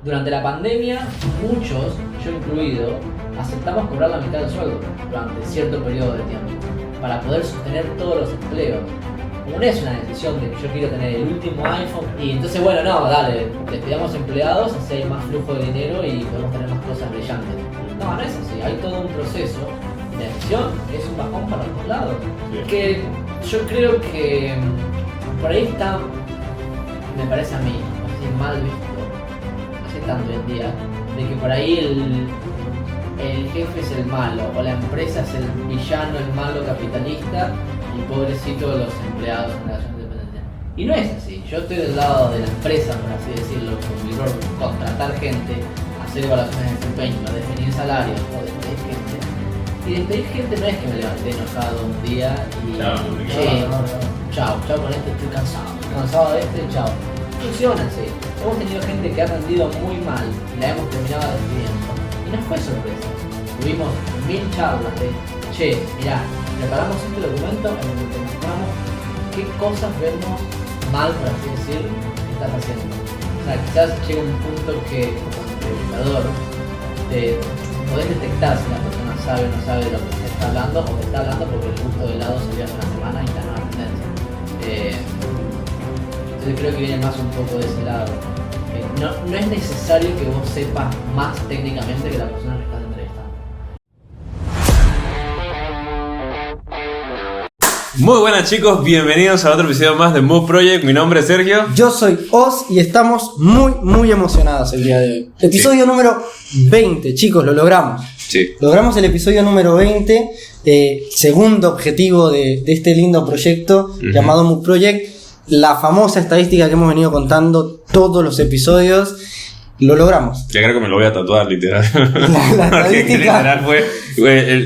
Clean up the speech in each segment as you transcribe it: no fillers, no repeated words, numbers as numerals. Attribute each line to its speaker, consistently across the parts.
Speaker 1: Durante la pandemia, muchos, yo incluido, aceptamos cobrar la mitad del sueldo durante cierto periodo de tiempo para poder sostener todos los empleos. Como no es una decisión de que yo quiero tener el último iPhone y entonces bueno, no, dale, despidamos empleados, así hay más flujo de dinero y podemos tener más cosas brillantes. No es así, hay todo un proceso de decisión, es un bajón para los lados. Que yo creo que por ahí está, me parece a mí, así mal visto, así tanto hoy en día, de que por ahí el jefe es el malo, o la empresa es el villano, el malo capitalista, y pobrecito los empleados en relación de dependencia. Y no es así, yo estoy del lado de la empresa, por así decirlo, contratar gente, hacer evaluaciones de desempeño, definir salarios, o despedir gente. Y despedir gente no es que me levanté enojado un día y chao, con este estoy cansado de este, chao. Funciona así. Hemos tenido gente que ha rendido muy mal y la hemos terminado despidiendo. Y no fue sorpresa. Tuvimos 1000 charlas de, mirá, preparamos este documento en el que mostramos qué cosas vemos mal, por así decir, que estás haciendo. O sea, quizás llega un punto que como entrevistador podés detectar si la persona sabe o no sabe de lo que te está hablando, o te está hablando porque el gusto de helado salió hace una semana y está en una tendencia. Entonces creo que viene más un poco de ese lado. No es necesario que vos sepas más técnicamente que la persona que estás entrevistando.
Speaker 2: Muy buenas chicos, bienvenidos a otro episodio más de Move Project. Mi nombre es Sergio.
Speaker 3: Yo soy Oz y estamos muy emocionados el día de hoy. Episodio número 20, chicos, lo logramos.
Speaker 2: Sí.
Speaker 3: Logramos el episodio número 20, segundo objetivo de este lindo proyecto llamado Move Project. La famosa estadística que hemos venido contando todos los episodios. Lo logramos.
Speaker 2: Ya creo que me lo voy a tatuar, literal.
Speaker 3: La estadística.
Speaker 2: Literal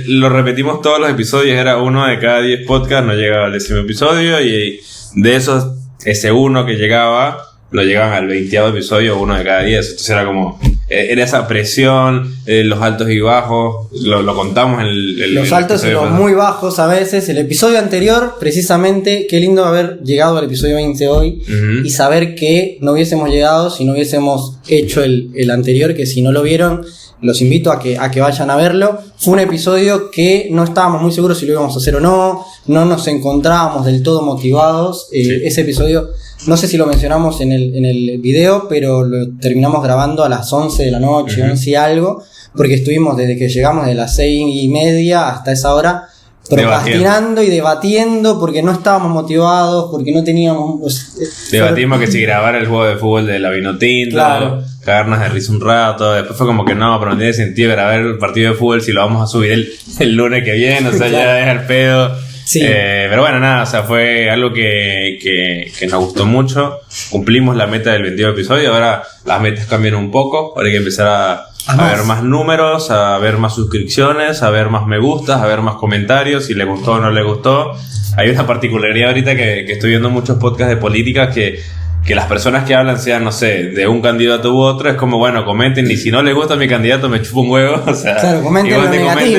Speaker 2: lo repetimos todos los episodios. Era uno de cada 10 podcasts. No llegaba al 10º episodio. Y de esos, ese uno que llegaba, lo llegaban al 20º episodio, uno de cada 10. Entonces era como... Era esa presión, los altos y bajos. Lo contamos en
Speaker 3: los altos y los muy bajos a veces. El episodio anterior, precisamente, qué lindo haber llegado al episodio 20 hoy y saber que no hubiésemos llegado si no hubiésemos hecho el anterior, que si no lo vieron, los invito a que vayan a verlo. Fue un episodio que no estábamos muy seguros si lo íbamos a hacer o no nos encontrábamos del todo motivados. Ese episodio, no sé si lo mencionamos en el video, pero lo terminamos grabando a las 11 de la noche, 11 y algo, porque estuvimos desde que llegamos de las 6:30 hasta esa hora procrastinando y debatiendo porque no estábamos motivados, porque no teníamos...
Speaker 2: Debatimos que si grabar el juego de fútbol de la Vinotinto, claro, cagarnos de risa un rato. Después fue como que no, pero no tiene sentido grabar el partido de fútbol si lo vamos a subir el lunes que viene, o sea, claro, ya es al pedo. Sí. Pero bueno, nada, o sea, fue algo que nos gustó mucho. Cumplimos la meta del 22 episodio. Ahora las metas cambian un poco. Ahora hay que empezar a ver más números, a ver más suscripciones, a ver más me gustas, a ver más comentarios, si le gustó o no le gustó. Hay una particularidad ahorita que estoy viendo muchos podcasts de política que las personas que hablan sean, no sé, de un candidato u otro. Es como, bueno, comenten, y si no les gusta mi candidato me chupo un huevo. O sea,
Speaker 3: claro, comenten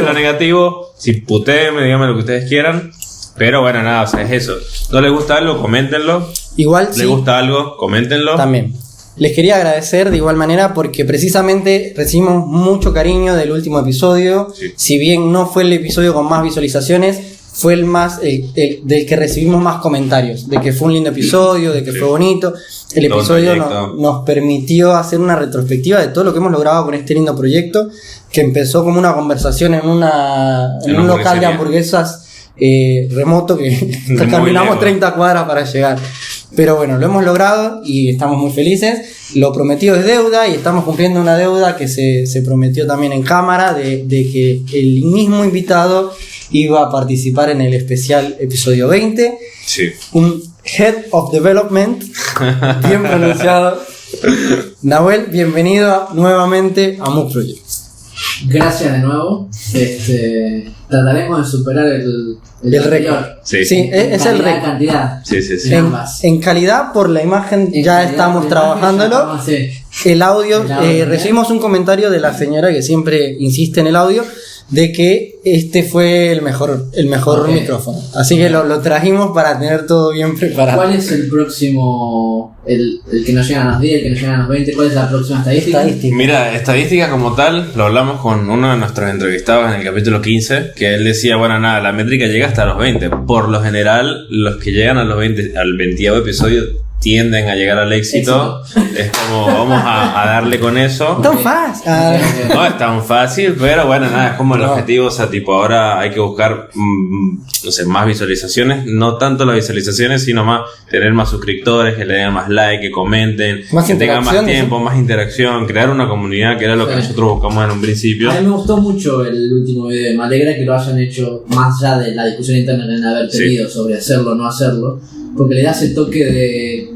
Speaker 2: lo negativo. Si putéenme, díganme lo que ustedes quieran. Pero bueno, nada, o sea, es eso. ¿No les gusta algo? Coméntenlo.
Speaker 3: Igual
Speaker 2: ¿Les gusta algo? Coméntenlo.
Speaker 3: También. Les quería agradecer de igual manera porque precisamente recibimos mucho cariño del último episodio. Sí. Si bien no fue el episodio con más visualizaciones, fue el del que recibimos más comentarios. De que fue un lindo episodio, de que fue bonito. El episodio nos permitió hacer una retrospectiva de todo lo que hemos logrado con este lindo proyecto, que empezó como una conversación en un local de hamburguesas remoto que caminamos 30 cuadras para llegar. Pero bueno, lo hemos logrado y estamos muy felices. Lo prometido es deuda y estamos cumpliendo una deuda que se prometió también en cámara de que el mismo invitado iba a participar en el especial episodio 20.
Speaker 2: Sí.
Speaker 3: Un Head of Development, bien pronunciado. Nahuel, bienvenido nuevamente a Move Project.
Speaker 1: Gracias de nuevo. Trataremos de superar el récord.
Speaker 3: Sí, es el récord.
Speaker 1: Cantidad.
Speaker 2: Sí.
Speaker 3: En calidad, por la imagen, ya estamos trabajándolo. El audio, recibimos un comentario de la señora que siempre insiste en el audio. de que este fue el mejor micrófono. Así que lo trajimos para tener todo bien preparado.
Speaker 1: ¿Cuál es el próximo, el que nos llega a los 10, el que nos llega a los 20? ¿Cuál es la próxima estadística?
Speaker 2: Mira, estadística como tal, lo hablamos con uno de nuestros entrevistados en el capítulo 15, que él decía, bueno, nada, la métrica llega hasta los 20. Por lo general, los que llegan a los 20, al 20º episodio, tienden a llegar al éxito. Es como, vamos a darle con eso.
Speaker 3: Tan fácil.
Speaker 2: No es tan fácil, pero bueno, nada, es como el objetivo. O sea, tipo, ahora hay que buscar, no sé, más visualizaciones. No tanto las visualizaciones, sino más tener más suscriptores, que le den más like, que comenten,
Speaker 3: más
Speaker 2: que tengan más tiempo, más interacción, crear una comunidad, que era lo que nosotros buscamos en un principio.
Speaker 1: A mí me gustó mucho el último video. Me alegra que lo hayan hecho más allá de la discusión interna que deben haber tenido sobre hacerlo o no hacerlo, porque le da ese toque de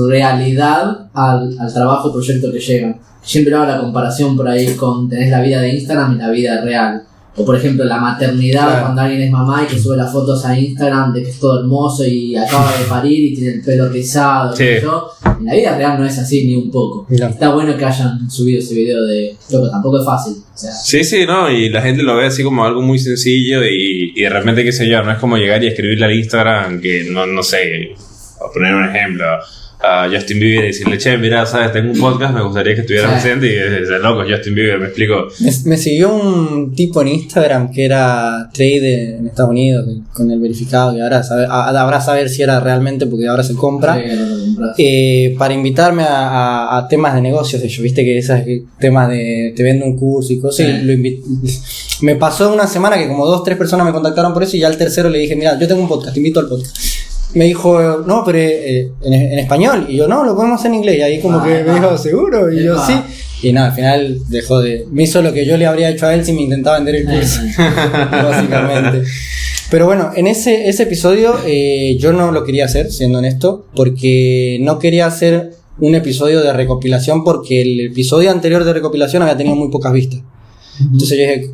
Speaker 1: realidad al trabajo, proyecto que llegan. Siempre hago la comparación por ahí con tenés la vida de Instagram y la vida real. O por ejemplo la maternidad, cuando alguien es mamá y que sube las fotos a Instagram de que es todo hermoso y acaba de parir y tiene el pelo rizado. En la vida real no es así ni un poco. Está bueno que hayan subido ese video de loco, tampoco es fácil. O sea,
Speaker 2: sí, no, y la gente lo ve así como algo muy sencillo y de repente, qué sé yo, no es como llegar y escribirle al Instagram que no sé, a poner un ejemplo, a Justin Bieber y decirle, che, mira, sabes, tengo un podcast, me gustaría que estuvieras presente, y es loco, Justin Bieber, me explico.
Speaker 3: Me siguió un tipo en Instagram que era trade en Estados Unidos con el verificado, y ahora habrá saber si era realmente, porque ahora se compra, para invitarme a temas de negocios. Yo viste que esos temas de te vendo un curso y cosas, y me pasó una semana que como 2-3 personas me contactaron por eso, y ya al tercero le dije, mira, yo tengo un podcast, te invito al podcast. Me dijo, no, pero en español. Y yo, no, lo podemos hacer en inglés. Y ahí como que me dijo, ¿seguro? Y yo, sí. Y nada, al final me hizo lo que yo le habría hecho a él si me intentaba vender el curso. Básicamente. Pero bueno, en ese episodio yo no lo quería hacer, siendo honesto, porque no quería hacer un episodio de recopilación, porque el episodio anterior de recopilación había tenido muy pocas vistas. Entonces yo dije,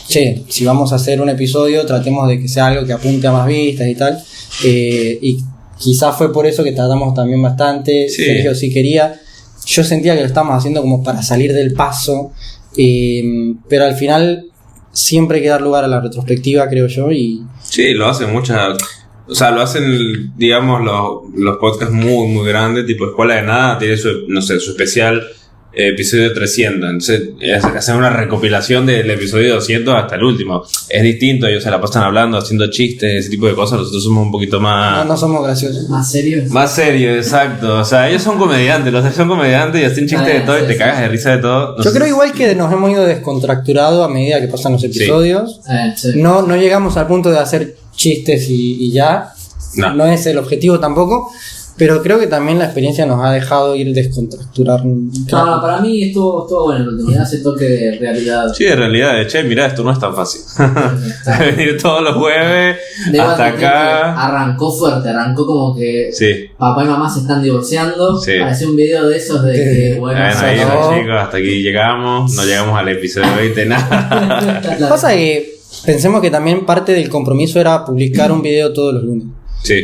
Speaker 3: che, si vamos a hacer un episodio, tratemos de que sea algo que apunte a más vistas y tal. Y quizás fue por eso que tratamos también bastante. Sergio sí quería. Yo sentía que lo estábamos haciendo como para salir del paso, pero al final siempre hay que dar lugar a la retrospectiva, creo yo.
Speaker 2: Sí, lo hacen muchas. O sea, lo hacen, digamos, los podcasts muy, muy grandes, tipo Escuela de Nada, tiene su especial episodio 300. Entonces, hacen una recopilación del episodio 200 hasta el último. Es distinto, ellos se la pasan hablando, haciendo chistes, ese tipo de cosas. Nosotros somos un poquito más...
Speaker 3: No somos graciosos.
Speaker 1: ¿Más serios?
Speaker 2: Más serios, exacto. O sea, ellos son comediantes, los son comediantes y hacen chistes de todo y te cagas de risa de todo.
Speaker 3: Yo creo igual que nos hemos ido descontracturado a medida que pasan los episodios. No llegamos al punto de hacer chistes y ya. No es el objetivo tampoco. Pero creo que también la experiencia nos ha dejado ir descontracturar.
Speaker 1: No, para mí estuvo bueno en la oportunidad, ese toque de realidad.
Speaker 2: Sí, de realidad, che, mirá, esto no es tan fácil. Venir todos los jueves hasta acá.
Speaker 1: Arrancó fuerte, arrancó como que papá y mamá se están divorciando. Parecía un video de esos de que, bueno,
Speaker 2: ahí los chicos, hasta aquí llegamos, no llegamos al episodio 20, nada.
Speaker 3: Pasa que pensemos que también parte del compromiso era publicar un video todos los lunes.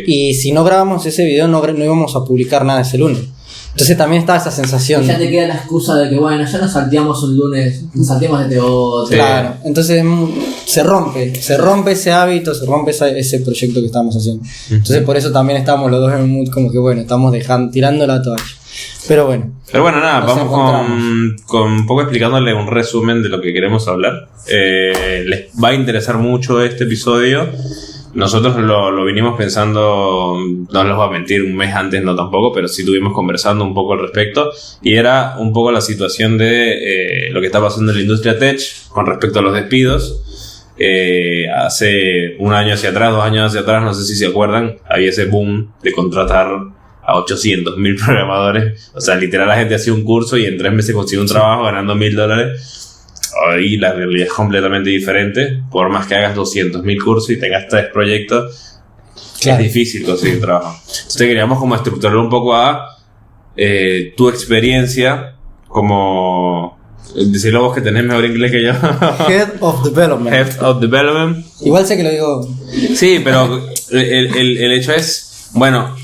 Speaker 3: Y si no grabamos ese video no íbamos a publicar nada ese lunes. Entonces también estaba esa sensación.
Speaker 1: Y ya te queda la excusa de que bueno, ya nos salteamos un lunes, nos salteamos este otro.
Speaker 3: Claro, entonces se rompe ese hábito, se rompe ese proyecto que estábamos haciendo. Entonces por eso también estamos los dos en un mood como que bueno, estamos tirando la toalla. Pero bueno,
Speaker 2: nada, vamos con un poco explicándole un resumen de lo que queremos hablar. Les va a interesar mucho este episodio. Nosotros lo vinimos pensando, no les voy a mentir, un mes antes no tampoco, pero sí estuvimos conversando un poco al respecto, y era un poco la situación de lo que está pasando en la industria tech con respecto a los despidos. Hace un año hacia atrás, 2 años hacia atrás, no sé si se acuerdan, había ese boom de contratar a 800.000 programadores. O sea, literal la gente hacía un curso y en 3 meses consiguió un trabajo ganando $1,000. Hoy la realidad es completamente diferente. Por más que hagas 200.000 cursos y tengas 3 proyectos, es difícil conseguir trabajo. Entonces queríamos como estructurarlo un poco a tu experiencia como... Decirlo vos que tenés mejor inglés que yo.
Speaker 3: Head of Development. Igual sé que lo digo.
Speaker 2: Sí, pero el hecho es, bueno,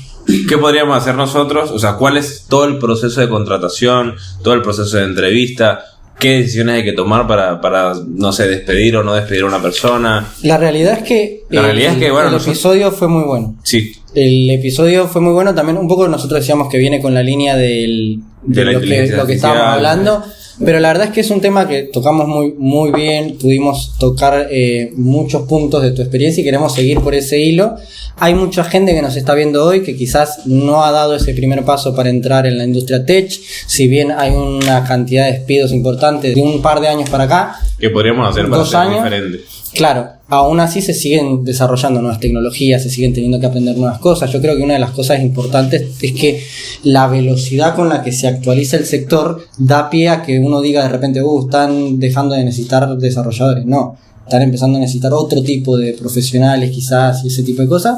Speaker 2: ¿qué podríamos hacer nosotros? O sea, ¿cuál es todo el proceso de contratación, todo el proceso de entrevista? ¿Qué decisiones hay que tomar para no sé, despedir o no despedir a una persona?
Speaker 3: La realidad es que
Speaker 2: bueno,
Speaker 3: el episodio fue muy bueno.
Speaker 2: Sí.
Speaker 3: El episodio fue muy bueno. También un poco nosotros decíamos que viene con la línea de lo que estábamos hablando. Pero la verdad es que es un tema que tocamos muy bien. Pudimos tocar muchos puntos de tu experiencia y queremos seguir por ese hilo. Hay mucha gente que nos está viendo hoy que quizás no ha dado ese primer paso para entrar en la industria tech. Si bien hay una cantidad de despidos importantes de un par de años para acá.
Speaker 2: ¿Qué podríamos hacer para ser diferente?
Speaker 3: Claro, aún así se siguen desarrollando nuevas tecnologías, se siguen teniendo que aprender nuevas cosas. Yo creo que una de las cosas importantes es que la velocidad con la que se actualiza el sector da pie a que uno diga de repente, están dejando de necesitar desarrolladores. No, están empezando a necesitar otro tipo de profesionales quizás y ese tipo de cosas.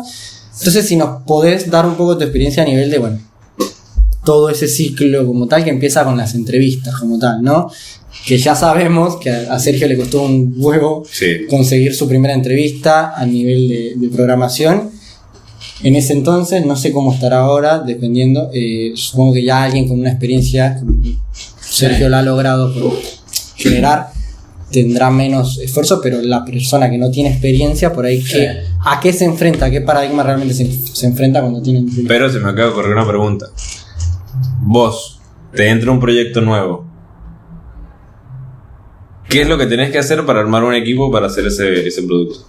Speaker 3: Entonces, si nos podés dar un poco tu experiencia a nivel de, todo ese ciclo como tal, que empieza con las entrevistas como tal, ¿no? Que ya sabemos que a Sergio le costó un huevo conseguir su primera entrevista a nivel de programación. En ese entonces, no sé cómo estará ahora, dependiendo. Supongo que ya alguien con una experiencia, como Sergio la ha logrado generar, tendrá menos esfuerzo, pero la persona que no tiene experiencia, por ahí, ¿a qué se enfrenta? ¿A qué paradigma realmente se enfrenta cuando tiene experiencia?
Speaker 2: Pero se me acaba de ocurrir una pregunta. Vos, te entra un proyecto nuevo. ¿Qué es lo que tenés que hacer para armar un equipo para hacer ese producto?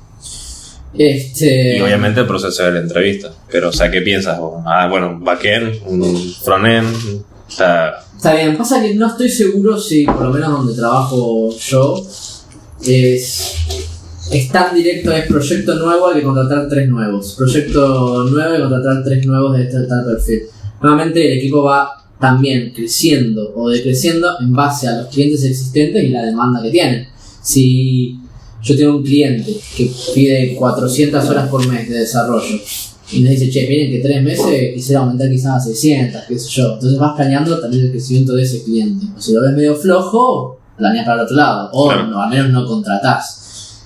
Speaker 2: Y obviamente el proceso de la entrevista. Pero, o sea, ¿qué piensas vos? Un backend, un frontend. O sea...
Speaker 1: Está bien, pasa que no estoy seguro si, por lo menos donde trabajo yo, es tan directo, es proyecto nuevo, hay que contratar 3 nuevos. Proyecto nuevo, hay que contratar 3 nuevos de tal perfil. Nuevamente el equipo va también creciendo o decreciendo en base a los clientes existentes y la demanda que tienen. Si yo tengo un cliente que pide 400 horas por mes de desarrollo y nos dice, miren que 3 meses quisiera aumentar quizás a 600, qué sé yo. Entonces vas planeando también el crecimiento de ese cliente. O si lo ves medio flojo, planeas para el otro lado. O al menos no contratás.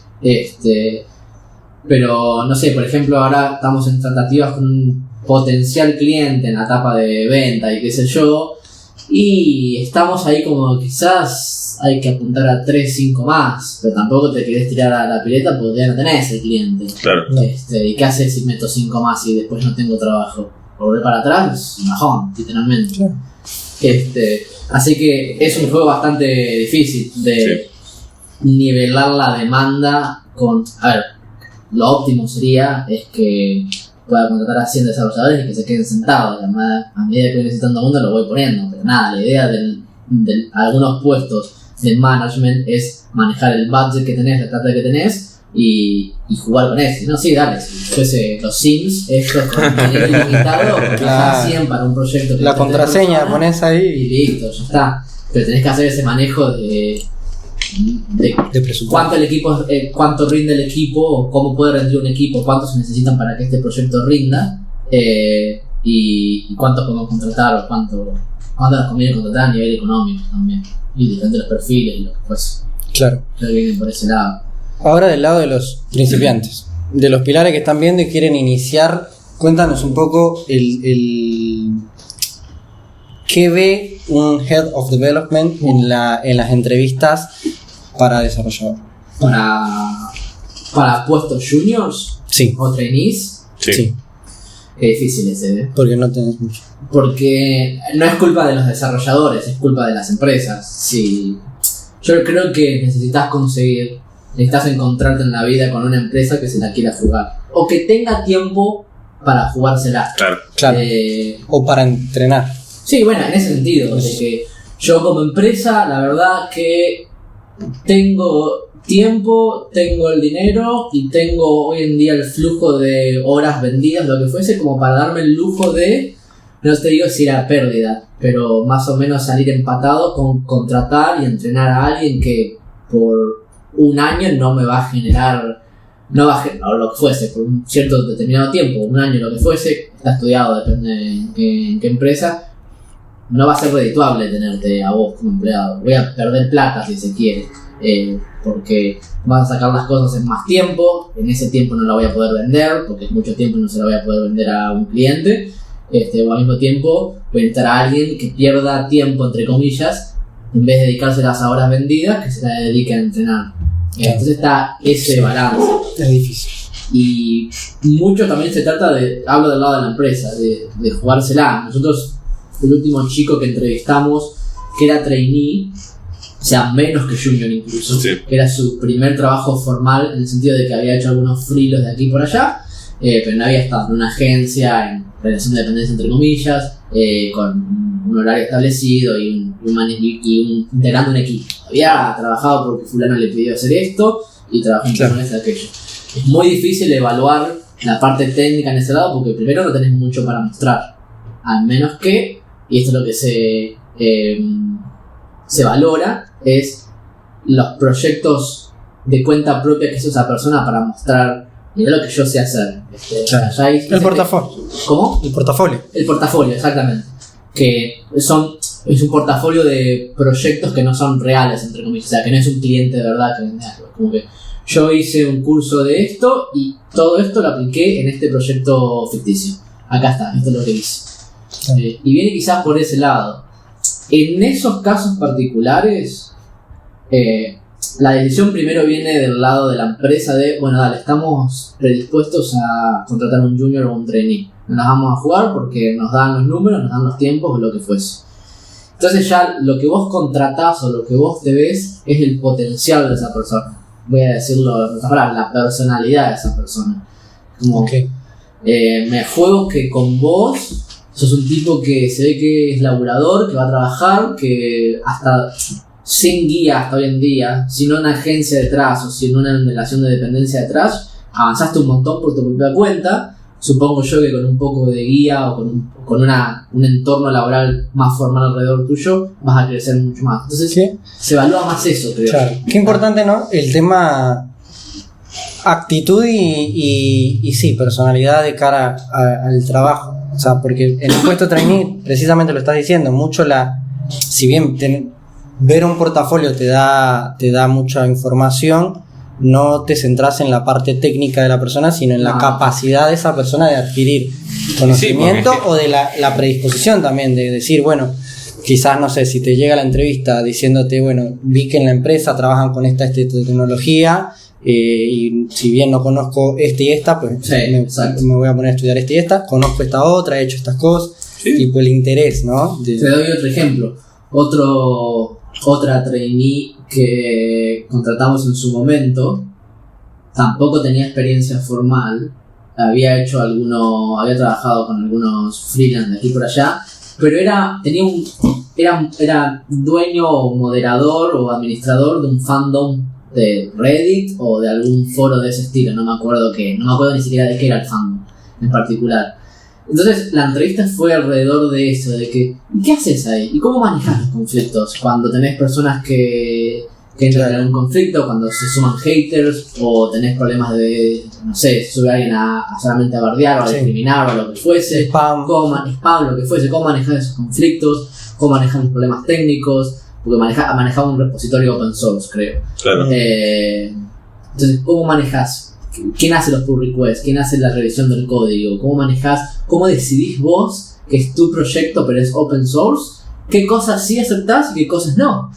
Speaker 1: Pero no sé, por ejemplo, ahora estamos en tratativas con un potencial cliente en la etapa de venta y qué sé yo, y estamos ahí como quizás hay que apuntar a 3-5 más, pero tampoco te querés tirar a la pileta porque ya no tenés el cliente.
Speaker 2: Claro.
Speaker 1: ¿Y qué haces si meto 5 más y después no tengo trabajo? Volver para atrás es un bajón, literalmente. Claro. Así que es un juego bastante difícil de nivelar la demanda con... A ver, lo óptimo sería es que pueda contratar a 100 desarrolladores y que se queden sentados. A medida que voy necesitando uno lo voy poniendo, pero nada, la idea de algunos puestos de management es manejar el budget que tenés, la plata que tenés y jugar con eso. No, sí, dale, si fuese los Sims, estos con dinero ilimitado, claro. 100 para un proyecto.
Speaker 3: La contraseña pones ahí
Speaker 1: y listo, ya está. Pero tenés que hacer ese manejo de cuánto el equipo, cuánto rinde el equipo, cómo puede rendir un equipo, cuántos se necesitan para que este proyecto rinda, y cuánto podemos contratar o cuánto nos conviene contratar a nivel económico también, y diferentes los perfiles y lo que fuese.
Speaker 3: Claro.
Speaker 1: Creo que vienen por ese lado.
Speaker 3: Ahora del lado de los principiantes, de los pilares que están viendo y quieren iniciar, cuéntanos un poco ¿qué ve un Head of Development en las entrevistas para desarrollador?
Speaker 1: ¿Para puestos juniors?
Speaker 3: Sí.
Speaker 1: ¿O trainees?
Speaker 3: Sí.
Speaker 1: Qué difícil ese,
Speaker 3: Porque no tenés mucho.
Speaker 1: Porque no es culpa de los desarrolladores, es culpa de las empresas. Sí. Yo creo que necesitas encontrarte en la vida con una empresa que se la quiera jugar. O que tenga tiempo para jugársela.
Speaker 3: Claro. O para entrenar.
Speaker 1: Sí, bueno, en ese sentido, de que yo como empresa, la verdad que tengo tiempo, tengo el dinero y tengo hoy en día el flujo de horas vendidas, lo que fuese, como para darme el lujo de, no te digo si era pérdida, pero más o menos salir empatado con contratar y entrenar a alguien que por un año no me va a generar, o lo que fuese, por un cierto determinado tiempo, un año, lo que fuese, está estudiado, depende en qué empresa. No va a ser redituable tenerte a vos como empleado. Voy a perder plata si se quiere, porque vas a sacar las cosas en más tiempo. En ese tiempo no la voy a poder vender, porque es mucho tiempo y no se la voy a poder vender a un cliente. O al mismo tiempo voy a necesitar a alguien que pierda tiempo, entre comillas, en vez de dedicarse a las horas vendidas, que se la dedique a entrenar. Entonces está ese balance.
Speaker 3: Es difícil.
Speaker 1: Y mucho también se trata de, hablo del lado de la empresa, de jugársela. Nosotros, el último chico que entrevistamos, que era trainee, o sea, menos que junior incluso,
Speaker 2: Sí.
Speaker 1: era su primer trabajo formal en el sentido de que había hecho algunos freelos de aquí y por allá, pero no había estado en una agencia, en relación de dependencia entre comillas, con un horario establecido y integrando un equipo. Había trabajado porque fulano le pidió hacer esto y trabajó en esto aquello. Es muy difícil evaluar la parte técnica en ese lado porque primero no tenés mucho para mostrar, al menos que, y esto es lo que se valora, es los proyectos de cuenta propia que hizo esa persona para mostrar, mirá lo que yo sé hacer.
Speaker 3: El portafolio.
Speaker 1: ¿Cómo?
Speaker 3: El portafolio.
Speaker 1: El portafolio, exactamente. Que es un portafolio de proyectos que no son reales, entre comillas, o sea, que no es un cliente de verdad que vende algo. Como que yo hice un curso de esto y todo esto lo apliqué en este proyecto ficticio. Acá está, esto es lo que hice. Y viene quizás por ese lado. En esos casos particulares, la decisión primero viene del lado de la empresa de, bueno, dale, estamos predispuestos a contratar un junior o un trainee. Nos las vamos a jugar porque nos dan los números, nos dan los tiempos o lo que fuese. Entonces ya lo que vos contratás o lo que vos te ves es el potencial de esa persona. Voy a decirlo de otra palabra, la personalidad de esa persona. Como, me juego que con vos sos un tipo que se ve que es laburador, que va a trabajar, que hasta sin guía hasta hoy en día, sin una agencia detrás o sin una relación de dependencia detrás, avanzaste un montón por tu propia cuenta. Supongo yo que con un poco de guía o con un entorno laboral más formal alrededor tuyo vas a crecer mucho más. Entonces se evalúa más eso, creo.
Speaker 3: Claro. Qué importante, ¿no? El tema actitud y sí, personalidad de cara al trabajo. O sea, porque en el puesto trainee, precisamente lo estás diciendo, mucho si bien ver un portafolio te da mucha información, no te centras en la parte técnica de la persona, sino en la capacidad de esa persona de adquirir conocimiento o de la predisposición también, de decir, bueno, quizás, no sé, si te llega la entrevista diciéndote, bueno, vi que en la empresa trabajan con esta tecnología, y si bien no conozco esta y esta, pues me voy a poner a estudiar esta y esta, conozco esta otra, he hecho estas cosas, tipo el interés, ¿no? Te
Speaker 1: doy otro ejemplo. Otra trainee que contratamos en su momento, tampoco tenía experiencia formal, había trabajado con algunos freelance de aquí por allá, pero era dueño o moderador o administrador de un fandom de Reddit o de algún foro de ese estilo, no me acuerdo ni siquiera de qué era el fandom en particular. Entonces la entrevista fue alrededor de eso, de que ¿qué haces ahí? ¿Y cómo manejas los conflictos? Cuando tenés personas que entran en un conflicto, cuando se suman haters o tenés problemas de, no sé, sube a alguien solamente a bardear o a discriminar o a lo que fuese, spam, lo que fuese, cómo manejar esos conflictos, cómo manejar los problemas técnicos, porque manejaba un repositorio open source, creo.
Speaker 2: Claro.
Speaker 1: Entonces, ¿cómo manejas? ¿Quién hace los pull requests? ¿Quién hace la revisión del código? ¿Cómo manejás? ¿Cómo decidís vos que es tu proyecto pero es open source? ¿Qué cosas sí aceptás y qué cosas no?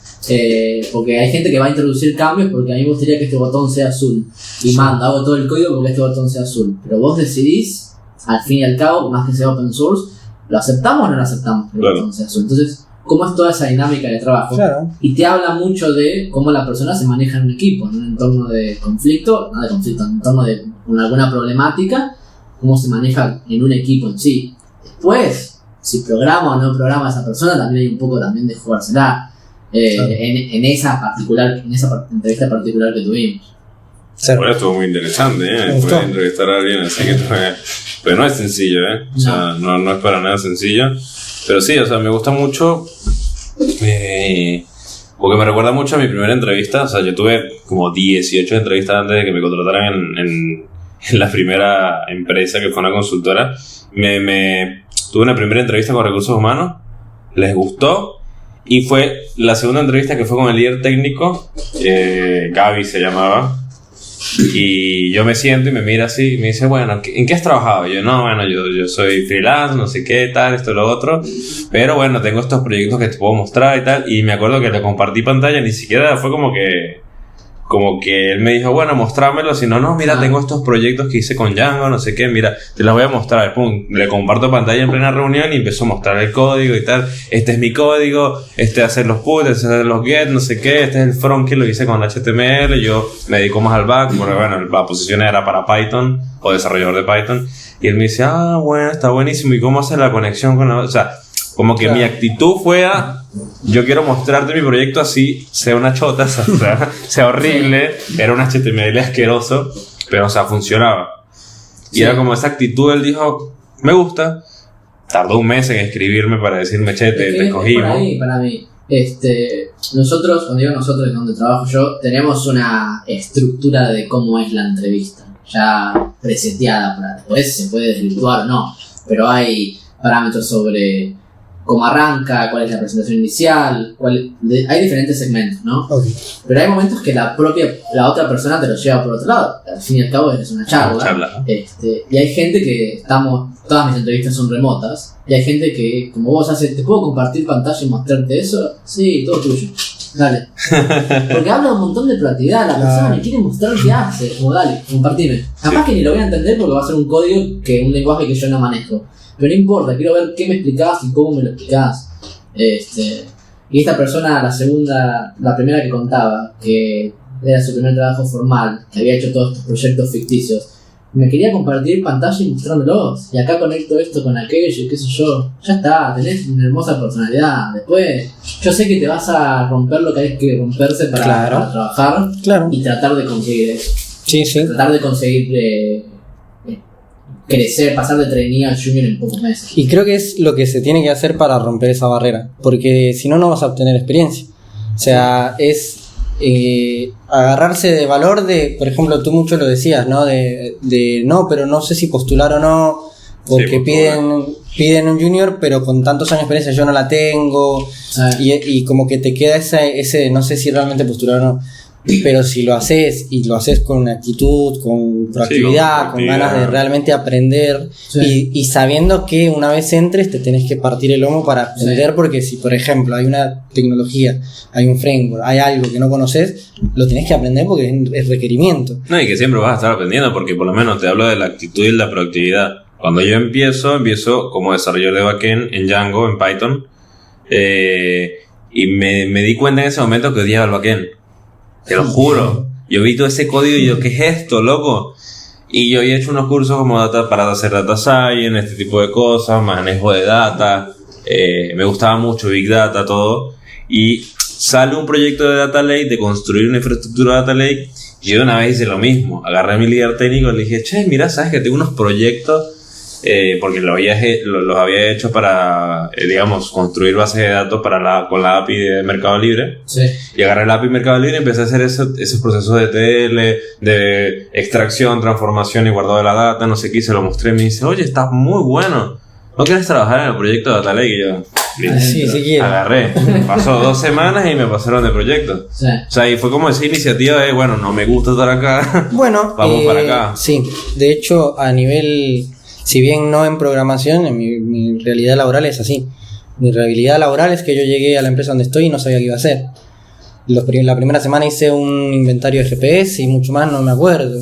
Speaker 1: Porque hay gente que va a introducir cambios porque a mí me gustaría que este botón sea azul y hago todo el código porque este botón sea azul, pero vos decidís, al fin y al cabo, más que sea open source, ¿lo aceptamos o no lo aceptamos que el botón sea azul? Entonces, ¿cómo es toda esa dinámica de trabajo? Claro. Y te habla mucho de cómo la persona se maneja en un equipo, en un entorno de conflicto, en un entorno de alguna problemática, cómo se maneja en un equipo en sí. Después, si programa o no programa a esa persona, también hay un poco también de jugársela en esa entrevista particular que tuvimos.
Speaker 2: Bueno, estuvo muy interesante, poder entrevistar a alguien así que pero no es sencillo, o sea, no es para nada sencillo. Pero sí, o sea, me gusta mucho porque me recuerda mucho a mi primera entrevista. O sea, yo tuve como 18 entrevistas antes de que me contrataran en la primera empresa, que fue una consultora. Tuve una primera entrevista con recursos humanos, les gustó, y fue la segunda entrevista que fue con el líder técnico, Gaby se llamaba, Y yo me siento y me mira así y me dice, bueno, ¿en qué has trabajado? Y yo, no, bueno, yo soy freelance, no sé qué, tal, esto y lo otro. Pero bueno, tengo estos proyectos que te puedo mostrar y tal. Y me acuerdo que le compartí pantalla, ni siquiera fue como que él me dijo, bueno, mostrámelo, si no, mira, tengo estos proyectos que hice con Django, no sé qué, mira, te los voy a mostrar, pum, le comparto pantalla en plena reunión y empezó a mostrar el código y tal, este es mi código, este hacer los puts, este hacer los get, no sé qué, este es el front que lo hice con HTML, yo me dedico más al back, porque bueno, la posición era para Python, o desarrollador de Python, y él me dice, bueno, está buenísimo, ¿y cómo hace la conexión con la...? O sea, como que mi actitud fue yo quiero mostrarte mi proyecto así, sea una chota, sea horrible, era un HTML asqueroso, pero o sea, funcionaba. Y era como esa actitud, él dijo, me gusta. Tardó un mes en escribirme para decirme, che, te escogimos.
Speaker 1: Para mí, nosotros, cuando digo nosotros, donde trabajo yo, tenemos una estructura de cómo es la entrevista, ya preseteada, después se puede desvirtuar o no, pero hay parámetros sobre cómo arranca, cuál es la presentación inicial, hay diferentes segmentos, ¿no? Okay. Pero hay momentos que la otra persona te lo lleva por otro lado. Al fin y al cabo es una charla. Y hay gente que todas mis entrevistas son remotas, y hay gente que, como vos haces, ¿te puedo compartir pantalla y mostrarte eso? Sí, todo tuyo. Dale. Porque habla un montón de proactividad, la persona me quiere mostrar qué hace, como dale, compartime. Capaz que ni lo voy a entender porque va a ser un código un lenguaje que yo no manejo. Pero no importa, quiero ver qué me explicás y cómo me lo explicás. Y esta persona, la primera que contaba, que era su primer trabajo formal, que había hecho todos estos proyectos ficticios, me quería compartir pantalla y mostrándolos. Y acá conecto esto con aquello y qué sé yo. Ya está, tenés una hermosa personalidad. Después, yo sé que te vas a romper lo que hay que romperse para trabajar y tratar de conseguir eso. Sí. Tratar de conseguir crecer, pasar de trainee al junior en pocos meses.
Speaker 3: Y creo que es lo que se tiene que hacer para romper esa barrera, porque si no, no vas a obtener experiencia. O sea, es agarrarse de valor de, por ejemplo, tú mucho lo decías, ¿no? De no, pero no sé si postular o no, porque piden un junior, pero con tantos años de experiencia yo no la tengo, y como que te queda ese no sé si realmente postular o no. Pero si lo haces y lo haces con actitud, con proactividad, con ganas de realmente aprender y sabiendo que una vez entres te tenés que partir el lomo para aprender, porque si por ejemplo hay una tecnología, hay un framework, hay algo que no conoces, lo tenés que aprender porque es requerimiento.
Speaker 2: No, y que siempre vas a estar aprendiendo, porque por lo menos te hablo de la actitud y la proactividad. Cuando yo empiezo como desarrollador de backend en Django, en Python, y me di cuenta en ese momento que odiaba el backend. Te lo juro. Yo vi todo ese código y yo, ¿qué es esto, loco? Y yo he hecho unos cursos como para hacer data science, este tipo de cosas, manejo de data. Me gustaba mucho Big Data, todo. Y sale un proyecto de Data Lake, de construir una infraestructura de Data Lake. Y yo de una vez hice lo mismo. Agarré a mi líder técnico y le dije, che, mira, ¿sabes que tengo unos proyectos? Porque los había hecho para, digamos, construir bases de datos con la API de Mercado Libre. Sí. Y agarré la API de Mercado Libre y empecé a hacer esos procesos de TL, de extracción, transformación y guardado de la data, no sé qué, y se lo mostré y me dice, oye, estás muy bueno, ¿no quieres trabajar en el proyecto de Data Lake? Y yo,
Speaker 3: sí quiero.
Speaker 2: Agarré. Pasó 2 semanas y me pasaron de proyecto. Sí. O sea, y fue como esa iniciativa de, bueno, no me gusta estar acá.
Speaker 3: Bueno,
Speaker 2: vamos para acá.
Speaker 3: Sí, de hecho, a nivel... Si bien no en programación, en mi realidad laboral es así. Mi realidad laboral es que yo llegué a la empresa donde estoy y no sabía qué iba a hacer. La primera semana hice un inventario de GPS y mucho más no me acuerdo.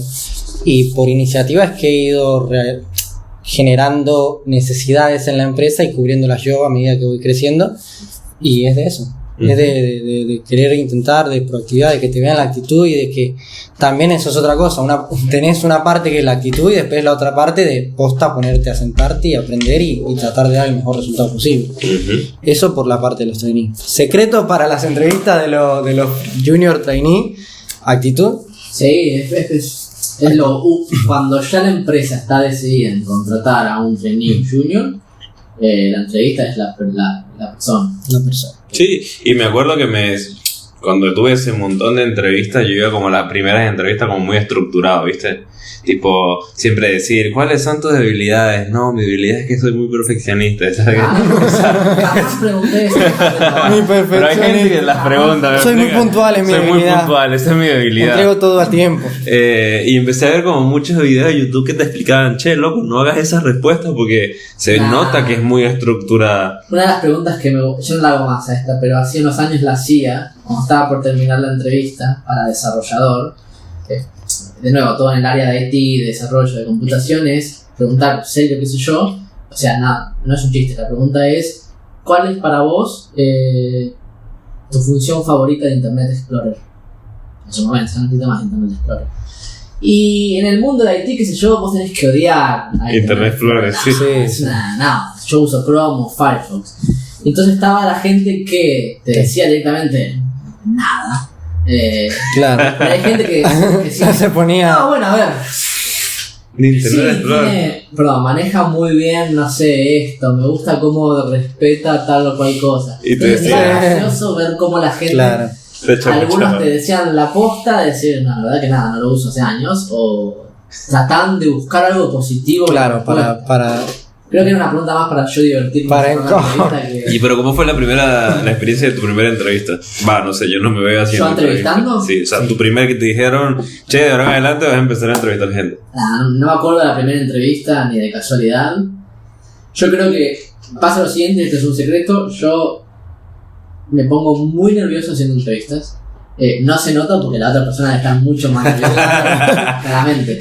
Speaker 3: Y por iniciativa es que he ido generando necesidades en la empresa y cubriéndolas yo a medida que voy creciendo. Y es de eso. Es de querer intentar, de proactividad, de que te vean la actitud y de que también eso es otra cosa. Tenés una parte que es la actitud y después la otra parte de posta ponerte a sentarte y aprender y tratar de dar el mejor resultado posible. Eso por la parte de los trainees. Secreto para las entrevistas de los junior trainees, actitud.
Speaker 1: Sí, es cuando ya la empresa está decidida en contratar a un trainee junior, la entrevista es la persona.
Speaker 3: La persona.
Speaker 2: Sí, y me acuerdo que cuando tuve ese montón de entrevistas, yo iba como las primeras entrevistas como muy estructurado, ¿viste? Tipo, siempre decir, ¿cuáles son tus debilidades? No, mi debilidad es que soy muy perfeccionista. ¿Sabes?
Speaker 1: Jamás pregunté eso.
Speaker 2: Pero hay gente que las pregunta.
Speaker 3: Soy muy puntual en mi debilidad.
Speaker 2: Soy muy puntual, esa es mi debilidad.
Speaker 3: Entrego todo a tiempo.
Speaker 2: Y empecé a ver como muchos videos de YouTube que te explicaban, che, loco, no hagas esas respuestas porque se nota que es muy estructurada.
Speaker 1: Una de las preguntas que yo no la hago más a esta, pero hace unos años la hacía, cuando estaba por terminar la entrevista para desarrollador. De nuevo, todo en el área de IT, de desarrollo de computación, es preguntar, serio, qué sé yo. O sea, nada, no es un chiste. La pregunta es, ¿cuál es para vos tu función favorita de Internet Explorer? En su momento, no necesita más Internet Explorer. Y en el mundo de IT, qué sé yo, vos tenés que odiar a
Speaker 2: Internet Explorer, sí.
Speaker 1: No, yo uso Chrome o Firefox. Entonces estaba la gente que te decía directamente, nada.
Speaker 3: Claro.
Speaker 1: Pero hay gente que sí,
Speaker 3: se ponía.
Speaker 1: no, bueno, a ver.
Speaker 2: Internet
Speaker 1: Explorer. Maneja muy bien, no sé, esto. Me gusta cómo respeta tal o cual cosa.
Speaker 2: Y te
Speaker 1: decía, es gracioso ver cómo la gente.
Speaker 3: Claro.
Speaker 1: Algunos te decían la posta, de decir, no, la verdad que nada, no lo uso hace años. O tratan de buscar algo positivo.
Speaker 3: Claro, para.
Speaker 1: Creo que era una pregunta más para yo divertirme.
Speaker 2: ¿Y pero cómo fue la experiencia de tu primera entrevista? No sé, yo no me veo haciendo.
Speaker 1: ¿Yo entrevistando?
Speaker 2: Sí, o sea, tu primer que te dijeron, che, de ahora en adelante vas a empezar a entrevistar gente.
Speaker 1: No me acuerdo de la primera entrevista ni de casualidad. Yo creo que pasa lo siguiente, este es un secreto, yo me pongo muy nervioso haciendo entrevistas. No se nota porque la otra persona está mucho más nerviosa, claramente.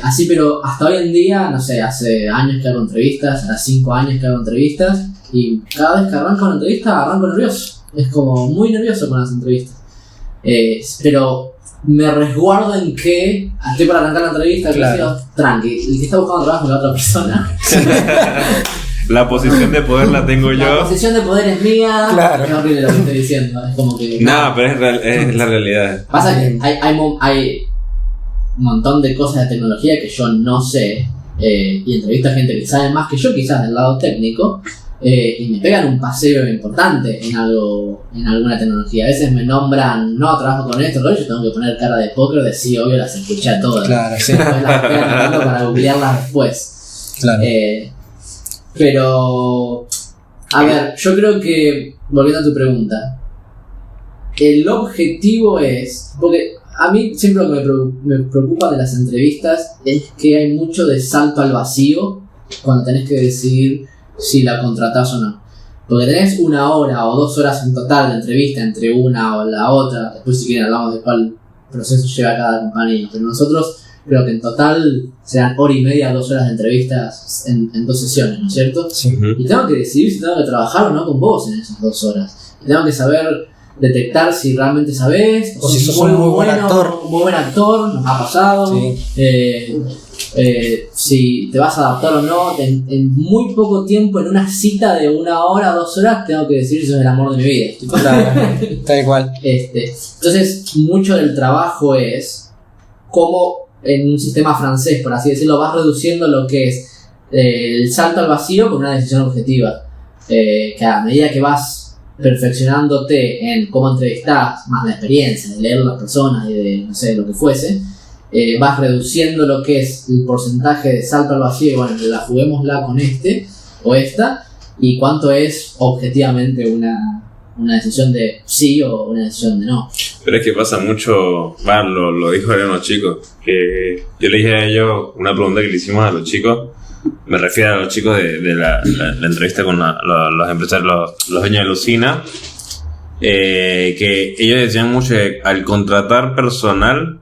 Speaker 1: Así, pero hasta hoy en día, no sé, hace años que hago entrevistas, hace 5 años que hago entrevistas, y cada vez que arranco una entrevista, arranco nervioso. Es como muy nervioso con las entrevistas. Pero me resguardo en que estoy para arrancar la entrevista, claro. Tranqui, el que está buscando trabajo es la otra persona.
Speaker 2: La posición de poder la tengo yo.
Speaker 1: La posición de poder es mía.
Speaker 3: Claro.
Speaker 1: Es horrible lo que estoy diciendo. Es como que.
Speaker 2: No, pero es la realidad.
Speaker 1: Pasa que hay un montón de cosas de tecnología que yo no sé. Y entrevisto a gente que sabe más que yo, quizás del lado técnico. Y me pegan un paseo importante en alguna tecnología. A veces me nombran, no, trabajo con esto, yo tengo que poner cara de póker de sí, obvio, las escuché a todas.
Speaker 3: Claro, sí.
Speaker 1: Después las estoy anotando para googlearlas después.
Speaker 3: Claro.
Speaker 1: Pero, a ver, yo creo que, volviendo a tu pregunta, el objetivo es, porque a mí siempre lo que me preocupa de las entrevistas es que hay mucho de salto al vacío cuando tenés que decidir si la contratás o no. Porque tenés 1 hora o 2 horas en total de entrevista entre una o la otra, después si quieren hablamos de cuál proceso lleva cada compañía, pero nosotros creo que en total serán 1:30, 2 horas de entrevistas en 2 sesiones, ¿no es cierto?
Speaker 3: Sí.
Speaker 1: Y tengo que decidir si tengo que trabajar o no con vos en esas 2 horas. Y tengo que saber detectar si realmente sabés,
Speaker 3: o si sos un muy buen actor.
Speaker 1: Un muy buen actor, nos ha pasado. Sí. Si te vas a adaptar o no. En muy poco tiempo, en una cita de 1 hora, 2 horas, tengo que decir si sos el amor de mi vida.
Speaker 3: Claro, tal cual.
Speaker 1: Entonces, mucho del trabajo es cómo en un sistema francés, por así decirlo, vas reduciendo lo que es el salto al vacío con una decisión objetiva. Que a medida que vas perfeccionándote en cómo entrevistás, más la experiencia de leer a las personas y de, no sé, lo que fuese, vas reduciendo lo que es el porcentaje de salto al vacío y bueno, juguémosla con este o esta, y cuánto es objetivamente una decisión de sí o una decisión de no.
Speaker 2: Pero es que pasa mucho, lo dijo a unos chicos, que yo le dije a ellos una pregunta que le hicimos a los chicos, me refiero a los chicos de la entrevista con los empresarios, los dueños de la usina, que ellos decían mucho que al contratar personal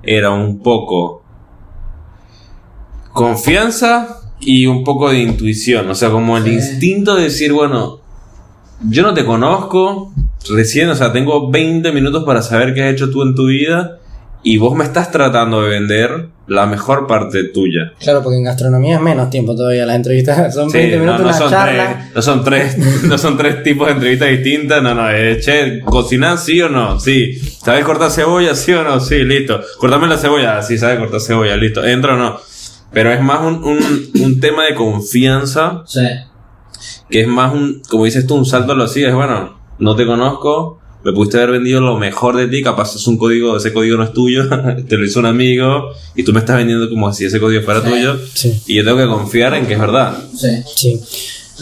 Speaker 2: era un poco confianza y un poco de intuición, o sea, como el instinto de decir, bueno, yo no te conozco recién, o sea, tengo 20 minutos para saber qué has hecho tú en tu vida y vos me estás tratando de vender la mejor parte tuya.
Speaker 3: Claro, porque en gastronomía es menos tiempo todavía las entrevistas, son 20 minutos una charla.
Speaker 2: No son tres tipos de entrevistas distintas, che, ¿cocinás sí o no? Sí. ¿Sabes cortar cebolla sí o no? Sí, listo. Cortame la cebolla, sí, sabes cortar cebolla, listo. ¿Entra o no? Pero es más un tema de confianza.
Speaker 1: Sí.
Speaker 2: Que es más como dices tú, un salto a lo así, es bueno, no te conozco, me pudiste haber vendido lo mejor de ti, capaz es un código, ese código no es tuyo, te lo hizo un amigo y tú me estás vendiendo como si ese código fuera tuyo, y yo tengo que confiar en que es verdad.
Speaker 1: Sí.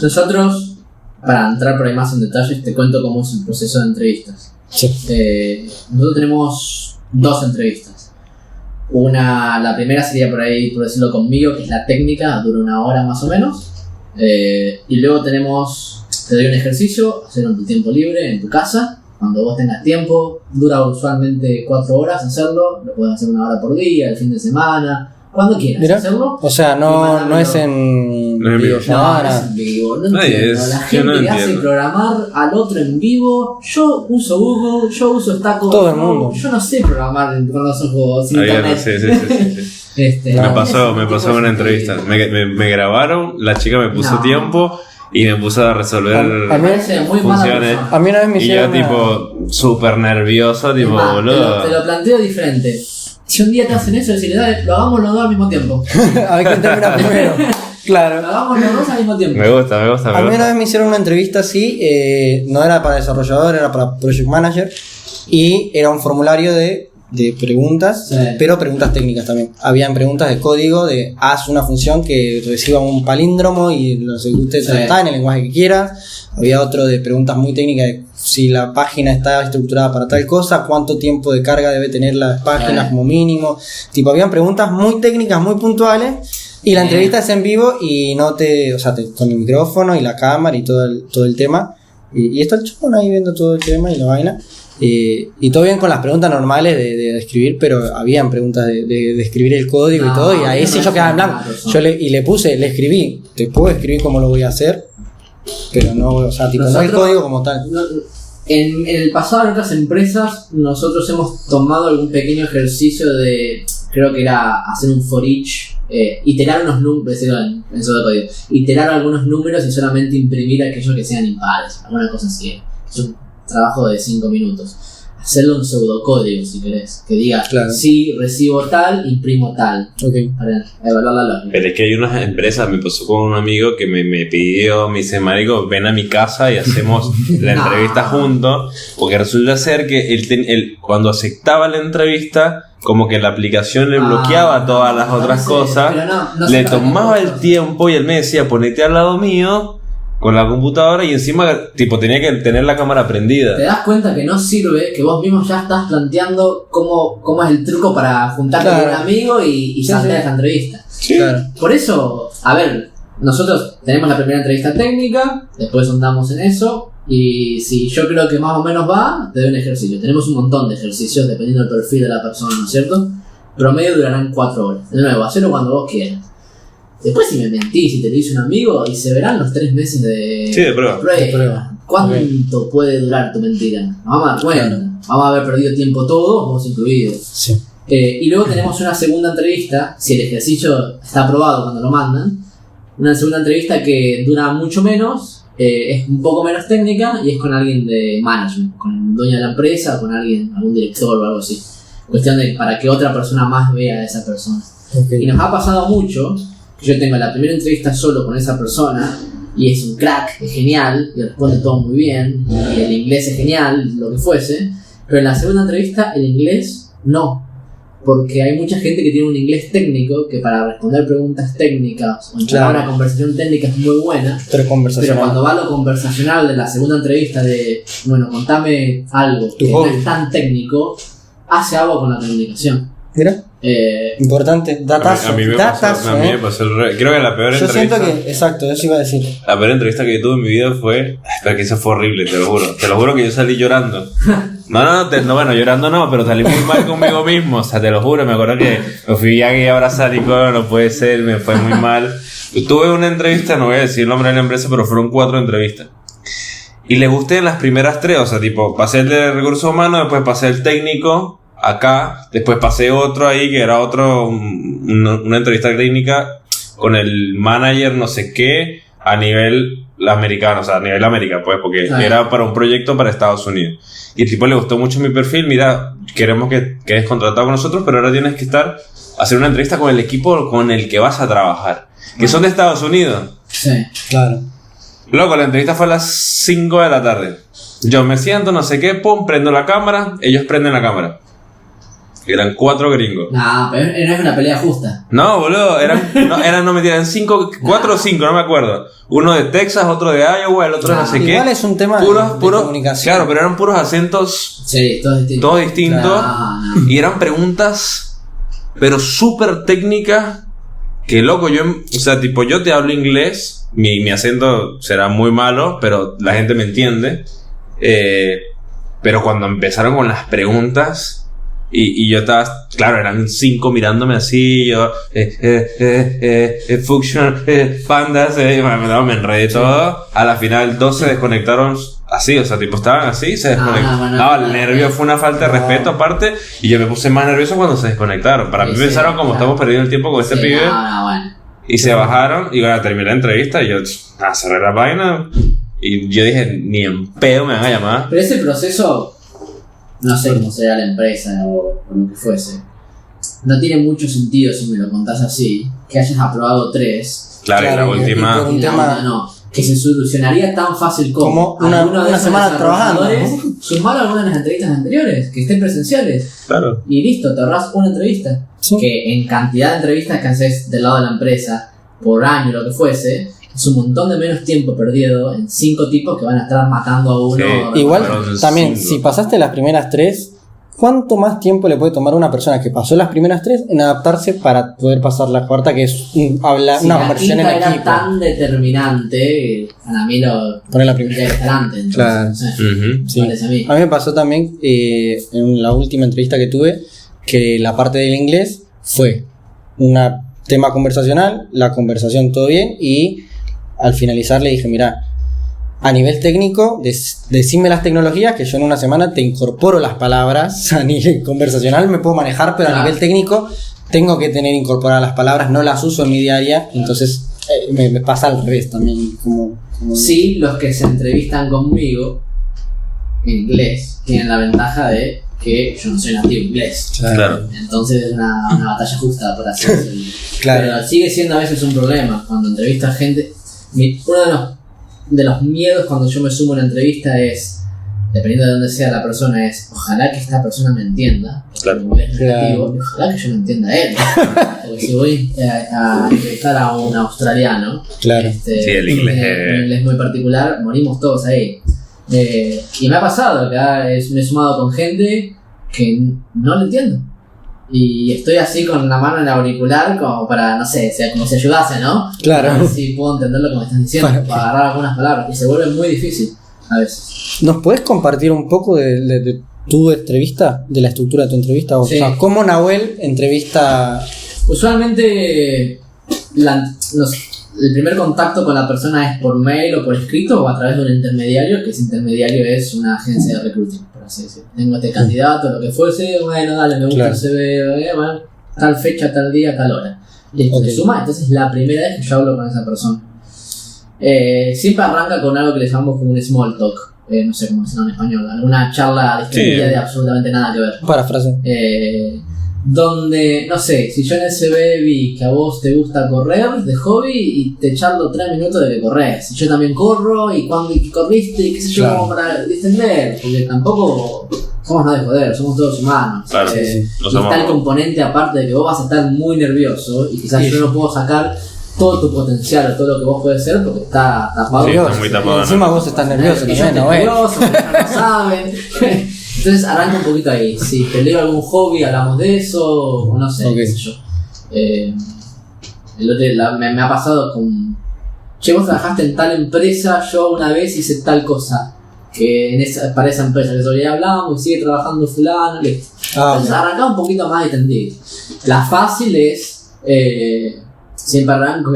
Speaker 1: Nosotros, para entrar por ahí más en detalles, te cuento cómo es el proceso de entrevistas. Nosotros tenemos 2 entrevistas. La primera sería por ahí, por decirlo conmigo, que es la técnica, dura 1 hora más o menos. Y luego te doy un ejercicio, hacerlo en tu tiempo libre, en tu casa, cuando vos tengas tiempo. Dura usualmente 4 horas hacerlo, lo puedes hacer 1 hora por día, el fin de semana, cuando quieras hacerlo.
Speaker 3: O sea, no es en vivo.
Speaker 1: No es en vivo, no entiendo. La gente que hace programar al otro en vivo, yo uso Google, yo uso Stack Overflow.
Speaker 3: Todo el mundo.
Speaker 1: Yo no sé programar con los ojos sin internet.
Speaker 2: Sí. Me pasó una entrevista. Me grabaron, la chica me puso tiempo y me puso a resolver funciones.
Speaker 3: A mí una vez me hicieron.
Speaker 2: Y yo, tipo, súper nervioso, tipo, boludo.
Speaker 1: Te lo planteo diferente. Si un día te hacen eso, decirle, dale, lo hagamos los 2 al mismo tiempo.
Speaker 3: A ver quién termina primero. Claro.
Speaker 1: Lo hagamos los 2 al mismo tiempo.
Speaker 2: Me gusta.
Speaker 3: A mí una vez me hicieron una entrevista así, no era para desarrollador, era para project manager. Y era un formulario de preguntas, pero preguntas técnicas también. Habían preguntas de código, de haz una función que reciba un palíndromo y lo ejecute en el lenguaje que quieras. Había otro de preguntas muy técnicas de si la página está estructurada para tal cosa, cuánto tiempo de carga debe tener las páginas como mínimo. Tipo, habían preguntas muy técnicas, muy puntuales. Y la entrevista es en vivo y con el micrófono y la cámara y todo el tema. Y está el chabón ahí viendo todo el tema y la vaina. Y todo bien con las preguntas normales de escribir, pero habían preguntas de escribir el código y todo, y ahí sí yo quedaba en blanco. Yo le escribí, te puedo escribir cómo lo voy a hacer, pero no el código como tal.
Speaker 1: En el pasado en otras empresas nosotros hemos tomado algún pequeño ejercicio de, creo que era hacer un for each, iterar unos números, en eso de código, iterar algunos números y solamente imprimir aquellos que sean impares, alguna cosa así. Es un trabajo de 5 minutos. Hacerlo en pseudocódigo, si querés. Que diga, sí, recibo tal, imprimo tal. Para evaluar la lógica.
Speaker 2: Pero es que hay unas empresas, me pasó con un amigo que me pidió, me dice, marico, ven a mi casa y hacemos la entrevista juntos. Porque resulta ser que él cuando aceptaba la entrevista, como que la aplicación le bloqueaba todas las otras cosas. Le tomaba el tiempo y él me decía, ponete al lado mío con la computadora y encima tipo tenía que tener la cámara prendida.
Speaker 1: Te das cuenta que no sirve, que vos mismo ya estás planteando cómo es el truco para juntarte con un amigo y salir a esa entrevista. Por eso, a ver, nosotros tenemos la primera entrevista técnica, después andamos en eso, y si yo creo que más o menos va, te doy un ejercicio. Tenemos un montón de ejercicios dependiendo del perfil de la persona, ¿no es cierto? Promedio durarán 4 horas. De nuevo, hacerlo cuando vos quieras. Después si me mentís, si te lo dice un amigo, y se verán los 3 meses de prueba. ¿Cuánto puede durar tu mentira? Nos vamos a dar cuenta. Vamos a haber perdido tiempo todos, vos incluidos. Y luego tenemos una segunda entrevista, si el ejercicio está aprobado cuando lo mandan. Una segunda entrevista que dura mucho menos, es un poco menos técnica y es con alguien de management, con el dueño de la empresa, con algún director o algo así. Cuestión de para que otra persona más vea a esa persona. Y nos ha pasado mucho. Yo tengo la primera entrevista solo con esa persona y es un crack, es genial, y responde todo muy bien, y el inglés es genial, lo que fuese, pero en la segunda entrevista el inglés no, porque hay mucha gente que tiene un inglés técnico que para responder preguntas técnicas o entrar a una conversación técnica es muy buena, pero cuando va a lo conversacional de la segunda entrevista de, bueno, contame algo que no es tan técnico, hace agua con la comunicación.
Speaker 3: Mira. Importante, datazo.
Speaker 2: A mí me pasó creo que la peor
Speaker 3: yo
Speaker 2: entrevista.
Speaker 3: Siento que, exacto, eso iba a decir.
Speaker 2: La peor entrevista que yo tuve en mi vida fue. Espera, que eso fue horrible, te lo juro. Te lo juro que yo salí llorando. Bueno, llorando no, pero salí muy mal conmigo mismo. O sea, te lo juro, me acuerdo que me fui a abrazar y no puede ser, me fue muy mal. Tuve una entrevista, no voy a decir el nombre de la empresa, pero fueron 4 entrevistas. Y le gusté en las primeras 3, o sea, tipo, pasé el de recursos humanos, después pasé el técnico. Acá, después pasé otro ahí que era una entrevista técnica con el manager no sé qué a nivel americano, o sea, a nivel América, pues, porque era para un proyecto para Estados Unidos. Y el tipo le gustó mucho mi perfil, mira, queremos que quedes contratado con nosotros, pero ahora tienes que hacer una entrevista con el equipo con el que vas a trabajar, que son de Estados Unidos.
Speaker 1: Sí, claro.
Speaker 2: Loco, la entrevista fue a las 5 de la tarde. Yo me siento, no sé qué, pum, prendo la cámara, ellos prenden la cámara. Eran 4 gringos.
Speaker 1: No, pero no es una pelea justa.
Speaker 2: No, boludo, no me tiran 5, 4 o 5, no me acuerdo. Uno de Texas, otro de Iowa, el otro de no sé qué.
Speaker 3: Igual es un tema de comunicación.
Speaker 2: Claro, pero eran puros acentos.
Speaker 1: Sí,
Speaker 2: todos distintos.
Speaker 1: Claro.
Speaker 2: Y eran preguntas, pero súper técnicas. Que loco, o sea, tipo, yo te hablo inglés, mi acento será muy malo, pero la gente me entiende. Pero cuando empezaron con las preguntas. Y yo estaba, claro, eran 5 mirándome así, yo, function, pandas, me enredé todo. A la final 2 se desconectaron así, o sea, tipo, estaban así, se desconectaron. El nervio fue una falta de respeto aparte, y yo me puse más nervioso cuando se desconectaron. Para mí pensaron como estamos perdiendo el tiempo con este pibe.
Speaker 1: Bueno.
Speaker 2: Y se bajaron, y bueno, terminé la entrevista, y yo, cerré la vaina, y yo dije, ni en pedo me van a llamar.
Speaker 1: Pero ese proceso... No sé cómo será la empresa o lo que fuese. No tiene mucho sentido si me lo contás así, que hayas aprobado 3.
Speaker 2: Claro, y la última...
Speaker 3: un tema...
Speaker 1: No, que se solucionaría tan fácil como
Speaker 3: una semana trabajando, ¿no?
Speaker 1: Sumar algunas de las entrevistas anteriores, que estén presenciales.
Speaker 2: Claro.
Speaker 1: Y listo, te ahorras una entrevista.
Speaker 3: Sí.
Speaker 1: Que en cantidad de entrevistas que haces del lado de la empresa, por año, lo que fuese... Es un montón de menos tiempo perdido en 5 tipos que van a estar matando a uno.
Speaker 2: Sí,
Speaker 3: igual, también, si pasaste las primeras 3, ¿cuánto más tiempo le puede tomar a una persona que pasó las primeras 3 en adaptarse para poder pasar la cuarta, que es una conversación en
Speaker 1: equipo?
Speaker 3: equipo?
Speaker 1: Era tan determinante, para mí lo
Speaker 3: poner la primera.
Speaker 1: tendría que estar antes. Entonces,
Speaker 3: Claro.
Speaker 1: No sé,
Speaker 3: Sí.
Speaker 1: parece a mí.
Speaker 3: A mí me pasó también en la última entrevista que tuve que la parte del inglés fue un tema conversacional, la conversación todo bien, y al finalizar le dije, mira, a nivel técnico, decime las tecnologías que yo en una semana te incorporo las palabras. A nivel conversacional me puedo manejar, pero a nivel técnico tengo que tener incorporadas las palabras, no las uso en mi diaria, entonces me pasa al revés también. Como...
Speaker 1: Sí, los que se entrevistan conmigo en inglés tienen la ventaja de que yo no soy nativo inglés.
Speaker 2: Claro.
Speaker 1: Entonces es una batalla justa para hacerse.
Speaker 3: Claro.
Speaker 1: Pero sigue siendo a veces un problema cuando entrevistas gente. Uno de los miedos cuando yo me sumo a una entrevista es, dependiendo de dónde sea la persona, es ojalá que esta persona me entienda.
Speaker 2: Claro.
Speaker 1: Claro. Y ojalá que yo me entienda a él. Porque si voy a entrevistar a un australiano,
Speaker 3: Claro.
Speaker 2: Sí, el inglés
Speaker 1: un inglés muy particular, morimos todos ahí. Y me ha pasado que me he sumado con gente que no lo entiendo. Y estoy así con la mano en el auricular como para, no sé, como si ayudase, ¿no?
Speaker 3: Claro.
Speaker 1: A ver si puedo entender lo que me estás diciendo,
Speaker 3: Bueno.
Speaker 1: para agarrar algunas palabras. Y se vuelve muy difícil a veces.
Speaker 3: ¿Nos puedes compartir un poco de tu entrevista, de la estructura de tu entrevista? O
Speaker 1: Sí.
Speaker 3: sea, ¿cómo Nahuel entrevista?
Speaker 1: Usualmente el primer contacto con la persona es por mail o por escrito o a través de un intermediario, que ese intermediario es una agencia de recruiting, por así decirlo. Tengo este candidato, lo que fuese, bueno, dale, me gusta
Speaker 3: Claro.
Speaker 1: el CV, bueno, tal fecha, tal día, tal hora. Listo,
Speaker 3: Ok.
Speaker 1: se suma, entonces es la primera vez que yo hablo con esa persona. Siempre arranca con algo que le llamamos como un small talk, no sé cómo decirlo en español, alguna charla distendida
Speaker 2: Sí.
Speaker 1: de absolutamente nada que ver.
Speaker 3: Parafrase.
Speaker 1: Donde, no sé, si yo en el CV vi que a vos te gusta correr de hobby y te charlo 3 minutos de que corres, y yo también corro y cuando corriste y qué sé yo,
Speaker 3: Claro.
Speaker 1: como para distender, porque tampoco somos nada de joder, somos todos humanos.
Speaker 2: Claro,
Speaker 3: sí.
Speaker 1: Y
Speaker 2: Lo somos.
Speaker 1: está el componente aparte de que vos vas a estar muy nervioso y quizás
Speaker 3: Sí.
Speaker 1: yo no puedo sacar todo tu potencial o todo lo que vos podés ser porque está tapado.
Speaker 2: Sí, está muy tapado,
Speaker 3: Y encima
Speaker 2: ¿no?
Speaker 3: vos estás nervioso
Speaker 1: Y yo
Speaker 3: también,
Speaker 1: estoy
Speaker 3: Nahuel.
Speaker 1: nervioso, porque ya lo saben. Entonces arranca un poquito ahí. Si te leo algún hobby, hablamos de eso, o no sé,
Speaker 3: Ok.
Speaker 1: qué sé yo. Me ha pasado con... Che, vos trabajaste en tal empresa, yo una vez hice tal cosa. Que para esa empresa que todavía hablamos y sigue trabajando fulano, listo. Entonces arranca un poquito más distendido. La fácil es... siempre arranco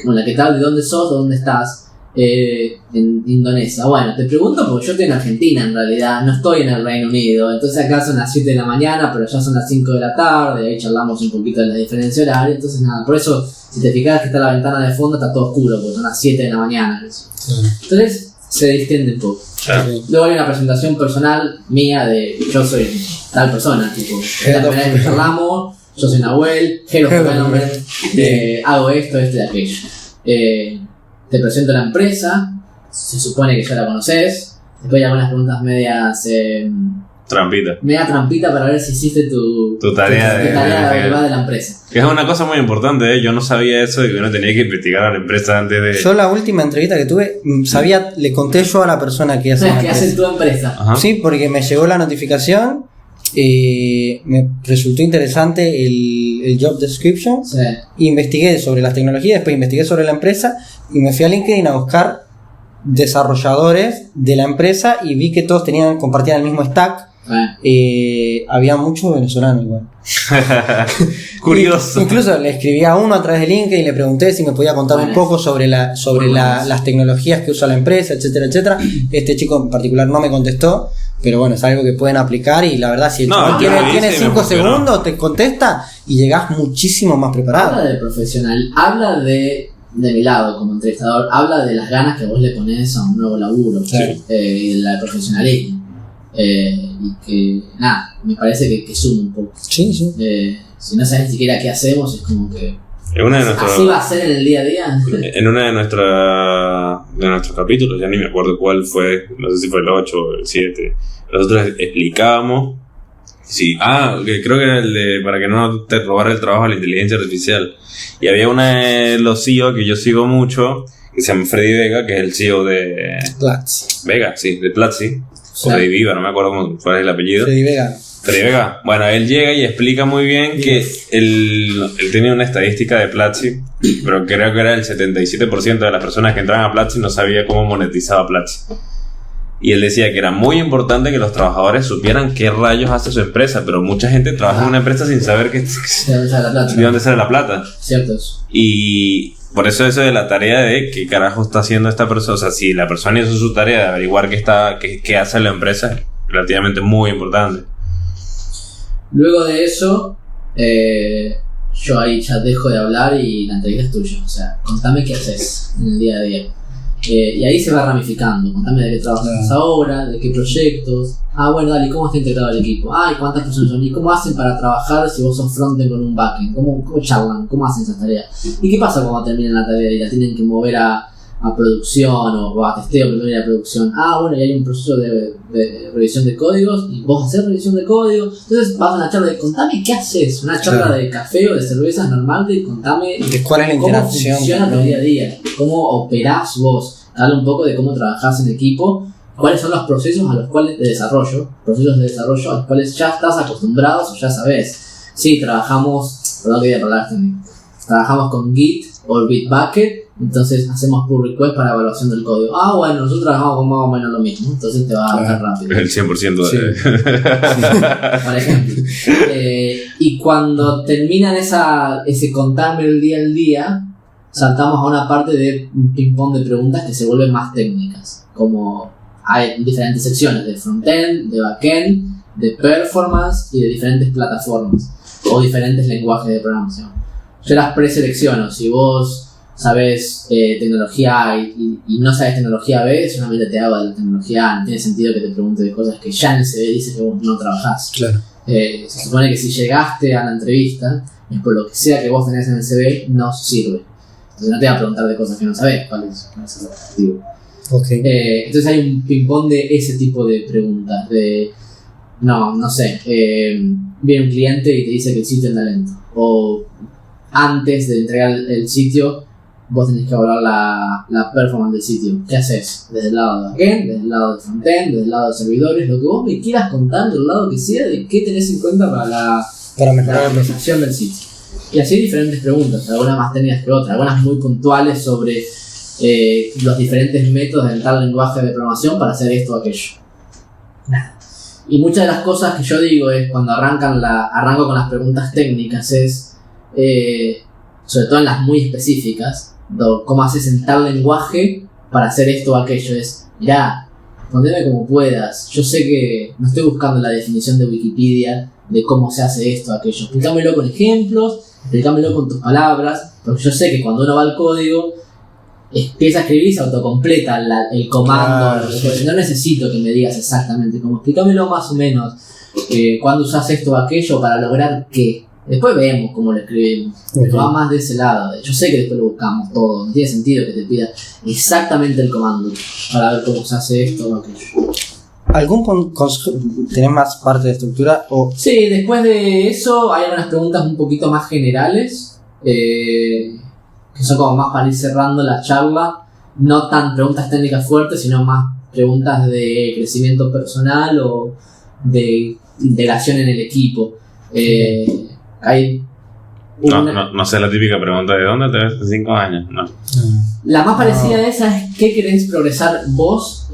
Speaker 1: con la que tal, de dónde sos, de dónde estás. En Indonesia. Bueno, te pregunto porque yo estoy en Argentina en realidad, no estoy en el Reino Unido, entonces acá son las 7 de la mañana, pero ya son las 5 de la tarde, ahí charlamos un poquito de la diferencia horaria, entonces nada, por eso si te fijas que está la ventana de fondo está todo oscuro, porque son las 7 de la mañana. Entonces se distiende un poco.
Speaker 2: Claro.
Speaker 1: Luego hay una presentación personal mía de yo soy tal persona, tipo, es la primera vez que charlamos, yo soy Nahuel, Head of Development, hago esto y aquello. Te presento la empresa, se supone que ya la conoces. Después hay algunas preguntas medias... media trampita para ver si hiciste tu
Speaker 2: tarea
Speaker 1: de la empresa.
Speaker 2: Que es una cosa muy importante, Yo no sabía eso de que uno tenía que investigar a la empresa antes de...
Speaker 3: Yo la última entrevista que tuve, le conté yo a la persona que hace
Speaker 1: ¿Qué hace tu empresa?
Speaker 2: Ajá.
Speaker 3: Sí, porque me llegó la notificación, me resultó interesante el job description,
Speaker 1: Sí.
Speaker 3: investigué sobre las tecnologías, después investigué sobre la empresa y me fui a LinkedIn a buscar desarrolladores de la empresa y vi que todos compartían el mismo stack. Había muchos venezolanos igual.
Speaker 2: Curioso.
Speaker 3: Incluso le escribí a uno a través de LinkedIn y le pregunté si me podía contar un poco sobre las tecnologías que usa la empresa, etcétera, etcétera. Este chico en particular no me contestó, pero bueno, es algo que pueden aplicar y la verdad si el chaval tiene 5 segundos te contesta y llegás muchísimo más preparado.
Speaker 1: Habla de profesional, habla de mi lado como entrevistador, habla de las ganas que vos le pones a un nuevo laburo, y de la profesionalismo. Y que nada, me parece que suma un poco.
Speaker 3: Sí.
Speaker 1: Si no sabes ni siquiera qué hacemos, es como que así va a ser en el día a día.
Speaker 2: En una de nuestros capítulos, ya ni me acuerdo cuál fue, no sé si fue el 8 o el 7, nosotros explicábamos que creo que era el de para que no te robara el trabajo a la inteligencia artificial. Y había una de los CEO que yo sigo mucho, que se llama Freddy Vega, que es el CEO de
Speaker 3: Platzi.
Speaker 2: Vega, sí, de Platzi. O de Viva, no me acuerdo cuál es el apellido.
Speaker 3: Freddy Vega.
Speaker 2: Bueno, él llega y explica muy bien que él tenía una estadística de Platzi, pero creo que era el 77% de las personas que entraban a Platzi no sabía cómo monetizaba Platzi. Y él decía que era muy importante que los trabajadores supieran qué rayos hace su empresa, pero mucha gente trabaja en una empresa sin saber de dónde sale la plata.
Speaker 1: Cierto eso.
Speaker 2: Y por eso de la tarea de qué carajo está haciendo esta persona. O sea, si la persona hizo su tarea de averiguar qué hace la empresa, es relativamente muy importante.
Speaker 1: Luego de eso, yo ahí ya dejo de hablar y la entrevista es tuya. O sea, contame qué haces en el día a día. Y ahí se va ramificando. Contame de qué trabajas ahora, de qué proyectos. Bueno, dale, ¿cómo está integrado el equipo? ¿Y cuántas personas son? ¿Y cómo hacen para trabajar si vos sos frontend con un backend? ¿Cómo charlan? ¿Cómo hacen esas tareas? ¿Y qué pasa cuando terminan la tarea y la tienen que mover a producción o a testeo primero y a producción? Bueno, y hay un proceso de revisión de códigos y vos haces revisión de código. Entonces vas a una charla de contame qué haces, una charla de café o de cervezas normal de contame
Speaker 3: de cuál es la interacción,
Speaker 1: cómo funciona tu día a día, cómo operás vos, habla un poco de cómo trabajás en equipo, cuáles son los procesos a los cuales de desarrollo a los cuales ya estás acostumbrados o ya sabés. Sí, trabajamos con Git o Bitbucket. Entonces hacemos pull request para evaluación del código. Bueno, nosotros trabajamos con más o menos lo mismo. Entonces te va a adaptar rápido.
Speaker 2: El 100% de...
Speaker 1: Sí. Por ejemplo. Y cuando terminan ese contarme el día al día, saltamos a una parte de un ping-pong de preguntas que se vuelven más técnicas. Como hay diferentes secciones de frontend, de backend, de performance y de diferentes plataformas o diferentes lenguajes de programación. Yo las preselecciono. Si vos sabes tecnología A y no sabes tecnología B, solamente te hago de la tecnología A. No tiene sentido que te pregunte de cosas que ya en el CV dice que vos no trabajás.
Speaker 3: Claro.
Speaker 1: Se supone que si llegaste a la entrevista, es por lo que sea que vos tenés en el CV, no sirve. Entonces no te va a preguntar de cosas que no sabés. ¿Cuál es el objetivo?
Speaker 3: Okay.
Speaker 1: Entonces hay un ping-pong de ese tipo de preguntas. No sé. Viene un cliente y te dice que el sitio anda lento. O antes de entregar el sitio, vos tenés que evaluar la performance del sitio. ¿Qué haces? Desde el lado de backend, desde el lado de frontend, desde el lado de servidores, lo que vos me quieras contar del lado que sea, de qué tenés en cuenta para mejorar la presentación del sitio. Y así hay diferentes preguntas, algunas más técnicas que otras, algunas muy puntuales sobre los diferentes métodos en tal lenguaje de programación para hacer esto o aquello. Nada. Y muchas de las cosas que yo digo es cuando arranco con las preguntas técnicas es sobre todo en las muy específicas, cómo haces en tal lenguaje para hacer esto o aquello. Es, mirá, respondeme como puedas. Yo sé que no estoy buscando la definición de Wikipedia de cómo se hace esto o aquello. Explícamelo con ejemplos, explícamelo con tus palabras, porque yo sé que cuando uno va al código, empieza a escribir y se autocompleta el comando. Claro, sí. No necesito que me digas exactamente cómo. Explícamelo más o menos. ¿Cuándo usas esto o aquello para lograr qué? Después vemos cómo lo escribimos, pero va más de ese lado. Yo sé que después lo buscamos todo, no tiene sentido que te pida exactamente el comando para ver cómo se hace esto o aquello.
Speaker 3: ¿Algún consejo? ¿Tenés más parte de estructura? O...
Speaker 1: Sí, después de eso hay unas preguntas un poquito más generales, que son como más para ir cerrando la charla. No tan preguntas técnicas fuertes, sino más preguntas de crecimiento personal o de integración en el equipo. Hay
Speaker 2: no sé la típica pregunta de ¿dónde te ves en 5 años? No.
Speaker 1: La más parecida a esa es ¿qué querés progresar vos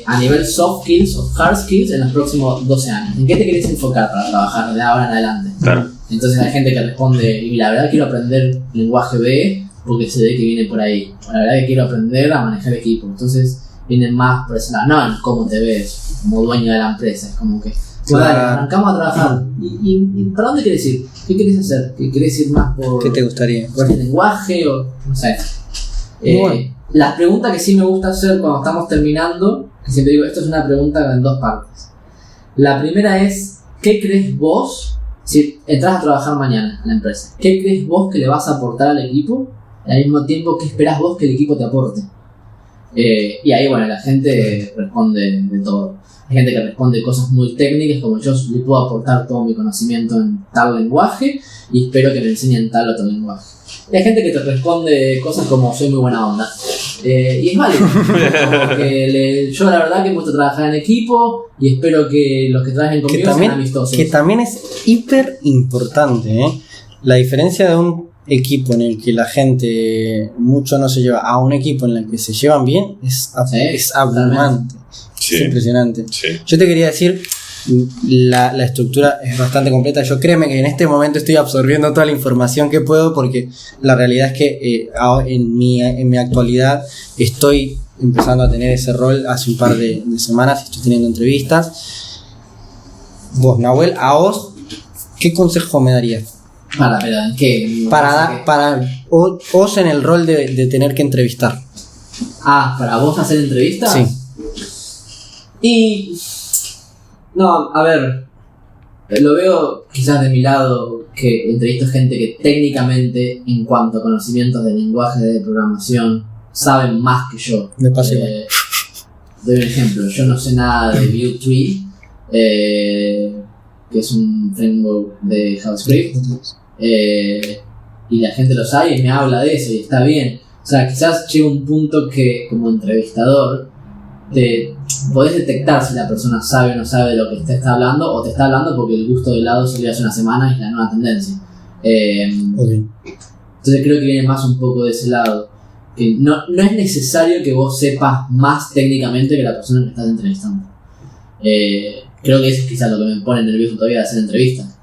Speaker 1: a nivel soft skills o hard skills en los próximos 12 años? ¿En qué te querés enfocar para trabajar de ahora en adelante?
Speaker 2: Claro.
Speaker 1: Entonces hay gente que responde, y la verdad quiero aprender lenguaje B porque se ve que viene por ahí. O la verdad que quiero aprender a manejar equipo. Entonces vienen más por ese lado. No en cómo te ves como dueño de la empresa. Es como que, bueno, dale, arrancamos a trabajar. ¿Y para dónde querés ir? ¿Qué querés hacer? ¿Qué querés ir más por...?
Speaker 3: ¿Qué te gustaría?
Speaker 1: ¿Por el lenguaje o no sé?
Speaker 3: Bueno.
Speaker 1: Las preguntas que sí me gusta hacer cuando estamos terminando, que siempre digo, esto es una pregunta en 2 partes. La primera es, ¿qué crees vos si entras a trabajar mañana en la empresa? ¿Qué crees vos que le vas a aportar al equipo? Y al mismo tiempo, ¿qué esperás vos que el equipo te aporte? Y ahí, bueno, la gente responde de todo. Hay gente que responde cosas muy técnicas, como yo le puedo aportar todo mi conocimiento en tal lenguaje y espero que me enseñen tal otro lenguaje. Y hay gente que te responde cosas como soy muy buena onda. Y es válido. Yo la verdad que me gusta trabajar en equipo y espero que los que trabajen conmigo sean amistosos.
Speaker 3: Que también es hiper importante, ¿eh? La diferencia de un equipo en el que la gente mucho no se lleva a un equipo en el que se llevan bien es abrumante.
Speaker 2: Sí.
Speaker 3: Es impresionante.
Speaker 2: Sí.
Speaker 3: Yo te quería decir, la estructura es bastante completa. Yo créeme que en este momento estoy absorbiendo toda la información que puedo, porque la realidad es que en mi actualidad estoy empezando a tener ese rol hace un par de semanas y estoy teniendo entrevistas. Vos, Nahuel, a vos, ¿qué consejo me darías?
Speaker 1: ¿Pero en qué?
Speaker 3: Para vos en el rol de tener que entrevistar.
Speaker 1: ¿Para vos hacer entrevistas?
Speaker 3: Sí.
Speaker 1: Y... No, a ver, lo veo quizás de mi lado, que entrevisto gente que técnicamente, en cuanto a conocimientos de lenguaje de programación, saben más que yo.
Speaker 3: Me pasa
Speaker 1: doy un ejemplo, yo no sé nada de Vue 3, que es un framework de JavaScript, y la gente lo sabe y me habla de eso y está bien. O sea, quizás llega un punto que como entrevistador podés detectar si la persona sabe o no sabe de lo que te está hablando, o te está hablando porque el gusto de helado salió hace una semana y es la nueva tendencia.
Speaker 3: Okay.
Speaker 1: Entonces creo que viene más un poco de ese lado, que no es necesario que vos sepas más técnicamente que la persona que estás entrevistando. Creo que eso es quizás lo que me pone nervioso todavía de hacer entrevistas.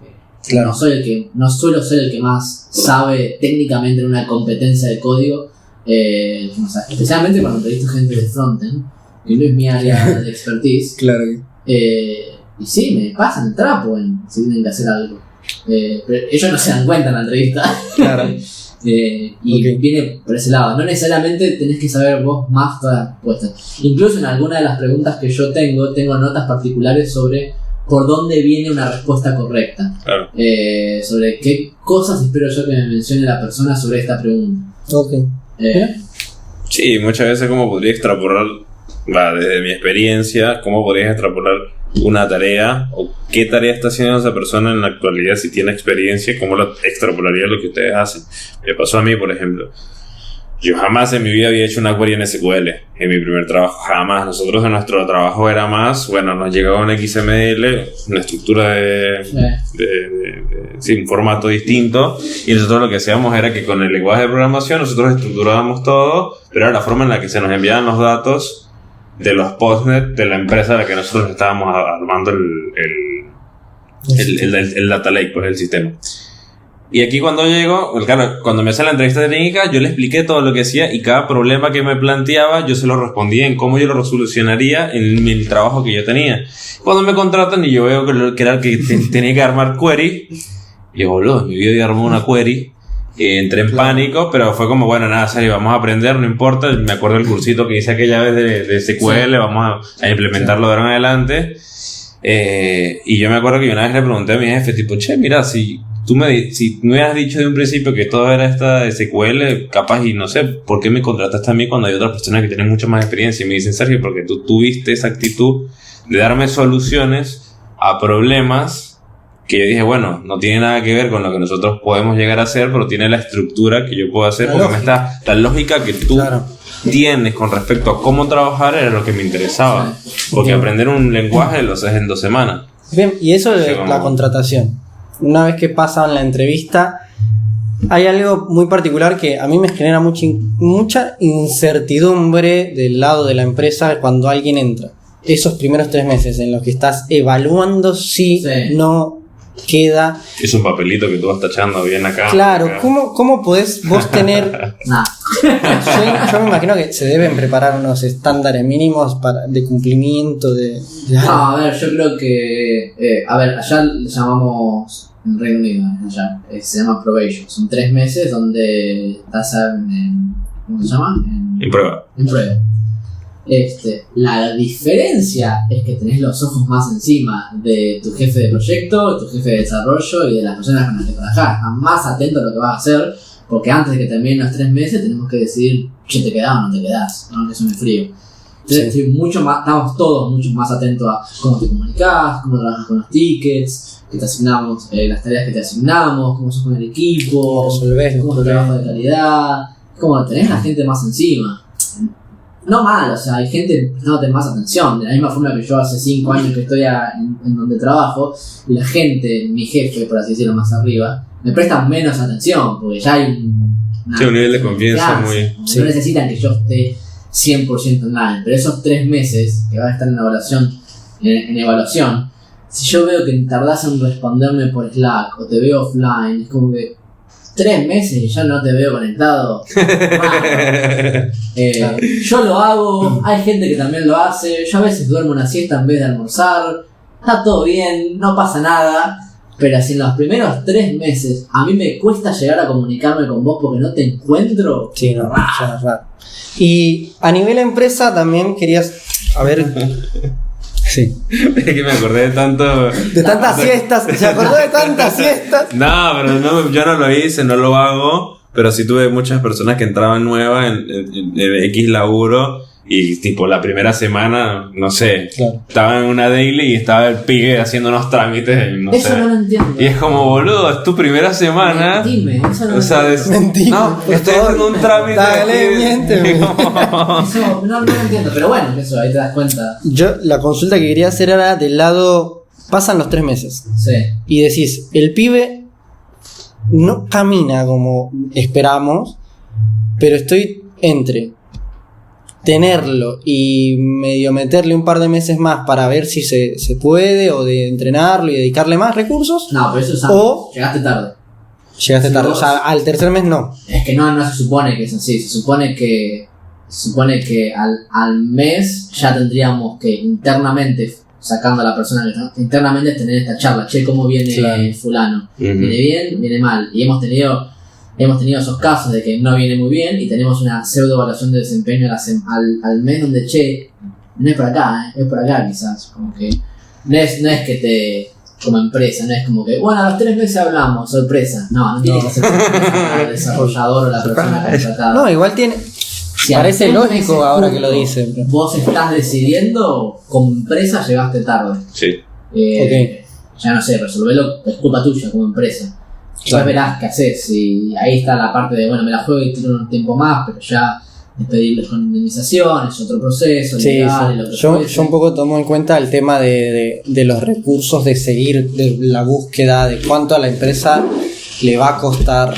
Speaker 3: Claro.
Speaker 1: No suelo ser el que más sabe técnicamente en una competencia de código, especialmente cuando entrevisto gente de frontend, que no es mi área de expertise.
Speaker 3: Claro.
Speaker 1: Y sí, me pasan el trapo si tienen que hacer algo. Pero ellos no se dan cuenta en la entrevista.
Speaker 3: Claro.
Speaker 1: Y viene por ese lado. No necesariamente tenés que saber vos más todas las respuestas. Incluso en alguna de las preguntas que yo tengo notas particulares sobre por dónde viene una respuesta correcta.
Speaker 2: Claro.
Speaker 1: Sobre qué cosas espero yo que me mencione la persona sobre esta pregunta.
Speaker 3: Okay.
Speaker 2: Sí, muchas veces como podría extrapolar, desde mi experiencia, cómo podrías extrapolar una tarea o qué tarea está haciendo esa persona en la actualidad, si tiene experiencia, cómo lo extrapolaría lo que ustedes hacen. Me pasó a mí, por ejemplo. Yo jamás en mi vida había hecho una query en SQL en mi primer trabajo, jamás. Nosotros en nuestro trabajo era más, nos llegaba un XML, una estructura un formato distinto, y nosotros lo que hacíamos era que con el lenguaje de programación nosotros estructurábamos todo, pero era la forma en la que se nos enviaban los datos de los postnet de la empresa a la que nosotros estábamos armando el data lake, pues el sistema. Y aquí cuando llego, claro, cuando me hace la entrevista técnica, yo le expliqué todo lo que hacía y cada problema que me planteaba, yo se lo respondía en cómo yo lo resolucionaría en el trabajo que yo tenía. Cuando me contratan y yo veo que era el que tenía que armar query, yo, boludo, en mi vida yo armé una query, entré en pánico, pero fue como, nada, serio, vamos a aprender, no importa. Me acuerdo del cursito que hice aquella vez de SQL, vamos a implementarlo de ahora en adelante. Y yo me acuerdo que una vez le pregunté a mi jefe, tipo, che, mira, si si me hubieras dicho de un principio que todo era esta SQL, capaz y no sé, ¿por qué me contrataste a mí cuando hay otras personas que tienen mucha más experiencia? Y me dicen, Sergio, porque tú tuviste esa actitud de darme soluciones a problemas que yo dije, bueno, no tiene nada que ver con lo que nosotros podemos llegar a hacer, pero tiene la estructura que yo puedo hacer, porque la lógica que tú tienes con respecto a cómo trabajar era lo que me interesaba. Porque aprender un lenguaje lo haces en 2 semanas.
Speaker 3: Bien, y eso es la contratación. Una vez que pasan la entrevista, hay algo muy particular que a mí me genera mucha incertidumbre del lado de la empresa cuando alguien entra. Esos primeros 3 meses en los que estás evaluando si no queda.
Speaker 2: Es un papelito que tú vas tachando bien acá.
Speaker 3: Claro, ¿cómo podés vos tener? Yo me imagino que se deben preparar unos estándares mínimos de cumplimiento de
Speaker 1: No, a ver, yo creo que allá le llamamos en Reino Unido, allá se llama probation. Son 3 meses donde estás en ¿cómo se llama?
Speaker 2: En prueba.
Speaker 1: En prueba. La diferencia es que tenés los ojos más encima de tu jefe de proyecto, tu jefe de desarrollo y de las personas con las que trabajás. Estás más atento a lo que vas a hacer, porque antes de que terminen los 3 meses tenemos que decidir si te quedás o no te quedás, ¿no? Que eso me frío. Entonces estamos todos mucho más atentos a cómo te comunicás, cómo trabajas con los tickets, que te asignamos, las tareas que te asignamos, cómo sos con el equipo, cómo es tu trabajo de calidad, cómo tenés la gente más encima. No mal, o sea, hay gente prestándote más atención. De la misma forma que yo hace 5 años que estoy en donde trabajo, y la gente, mi jefe, por así decirlo, más arriba, me prestan menos atención, porque ya hay un
Speaker 2: nivel de confianza muy...
Speaker 1: No necesitan que yo esté 100% online, pero esos 3 meses que van a estar en evaluación, si yo veo que tardás en responderme por Slack o te veo offline, es como que 3 meses y ya no te veo conectado. Yo lo hago, hay gente que también lo hace. Yo a veces duermo una siesta en vez de almorzar. Está todo bien, no pasa nada. Pero si en los primeros 3 meses a mí me cuesta llegar a comunicarme con vos porque no te encuentro.
Speaker 3: Sí, no, ya es raro. Y a nivel empresa también querías. A ver. Sí.
Speaker 2: Es que me acordé de tanto...
Speaker 3: De tantas siestas. ¿Se acordó de tantas siestas?
Speaker 2: No, pero yo no lo hice, no lo hago. Pero sí tuve muchas personas que entraban nuevas en X laburo. Y tipo la primera semana, no sé, estaba en una daily y estaba el pibe haciendo unos trámites.
Speaker 1: Eso no lo entiendo.
Speaker 2: Y es como, boludo, es tu primera semana.
Speaker 1: Mentime, eso no
Speaker 2: o sea,
Speaker 3: mentime,
Speaker 2: no, estoy haciendo un trámite.
Speaker 3: Dale, miénteme.
Speaker 1: Eso no lo entiendo, pero bueno, eso ahí te das cuenta.
Speaker 3: Yo, la consulta que quería hacer era del lado. Pasan los 3 meses.
Speaker 1: Sí.
Speaker 3: Y decís, el pibe no camina como esperamos, pero estoy entre tenerlo y medio meterle un par de meses más para ver si se puede, o de entrenarlo y dedicarle más recursos.
Speaker 1: No, pero eso es llegaste tarde.
Speaker 3: Llegaste tarde, o sea, al tercer mes no.
Speaker 1: Es que no se supone que es así, se supone que al mes ya tendríamos que internamente, sacando a la persona que está internamente, tener esta charla. Che, ¿cómo viene fulano? ¿Viene bien? ¿Viene mal? Y hemos tenido esos casos de que no viene muy bien y tenemos una pseudo evaluación de desempeño al mes donde, che, no es por acá, es por acá quizás. Como que no es que te, como empresa, no es como que, bueno, a los 3 meses hablamos, sorpresa. No tiene que ser sorpresa el desarrollador o la persona contratada.
Speaker 3: No, igual tiene... Si parece lógico ahora que lo dicen.
Speaker 1: Vos estás decidiendo, como empresa llegaste tarde.
Speaker 2: Sí.
Speaker 1: Ya no sé, resolverlo es culpa tuya como empresa. Después verás qué haces, y ahí está la parte de, bueno, me la juego y tiro un tiempo más, pero ya despedirlos con indemnizaciones, otro proceso legal, lo que
Speaker 3: yo un poco tomo en cuenta el tema de los recursos, de seguir, de la búsqueda, de cuánto a la empresa le va a costar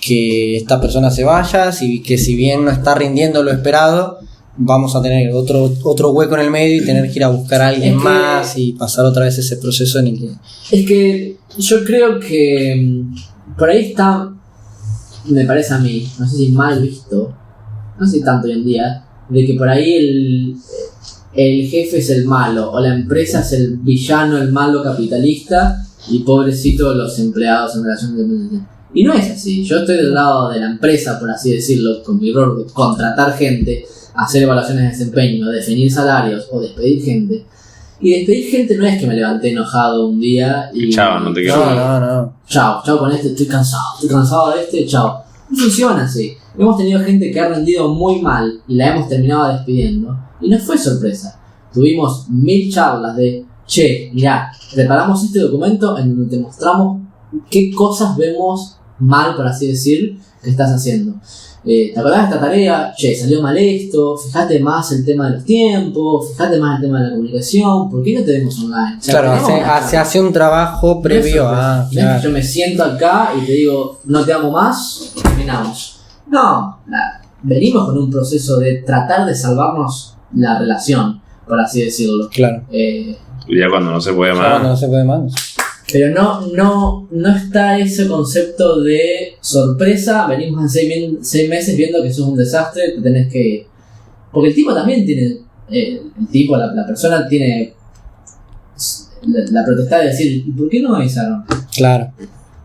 Speaker 3: que esta persona se vaya, que si bien no está rindiendo lo esperado, vamos a tener otro hueco en el medio y tener que ir a buscar a alguien más y pasar otra vez ese proceso en el que...
Speaker 1: Es que yo creo que por ahí está, me parece a mí, no sé si mal visto, no sé si tanto hoy en día, de que por ahí el jefe es el malo, o la empresa es el villano, el malo capitalista, y pobrecito los empleados en relación de dependencia. Y no es así. Yo estoy del lado de la empresa, por así decirlo, con mi rol de contratar gente, hacer evaluaciones de desempeño, definir salarios o despedir gente. Y despedir gente no es que me levanté enojado un día y...
Speaker 2: Chao, no te quiero.
Speaker 3: No.
Speaker 1: Chao con este, estoy cansado de este, chao. No funciona así. Hemos tenido gente que ha rendido muy mal y la hemos terminado despidiendo. Y no fue sorpresa. Tuvimos 1000 charlas de, che, mirá, preparamos este documento en donde te mostramos qué cosas vemos mal, por así decir, que estás haciendo. ¿Te acordás de esta tarea? Che, salió mal esto, fíjate más el tema de los tiempos, fíjate más el tema de la comunicación, ¿por qué no te vemos online? O sea,
Speaker 3: claro, se hace un trabajo previo a...
Speaker 1: Claro. Yo me siento acá y te digo, no te amo más, terminamos. No, venimos con un proceso de tratar de salvarnos la relación, por así decirlo.
Speaker 3: Claro.
Speaker 2: Ya cuando no se puede más.
Speaker 3: Cuando no se puede más.
Speaker 1: Pero no está ese concepto de sorpresa. Venimos en 6 meses viendo que eso es un desastre, te tenés que ir. Porque el tipo también tiene, la persona tiene la protesta de decir, ¿y por qué no avisaron?
Speaker 3: Claro.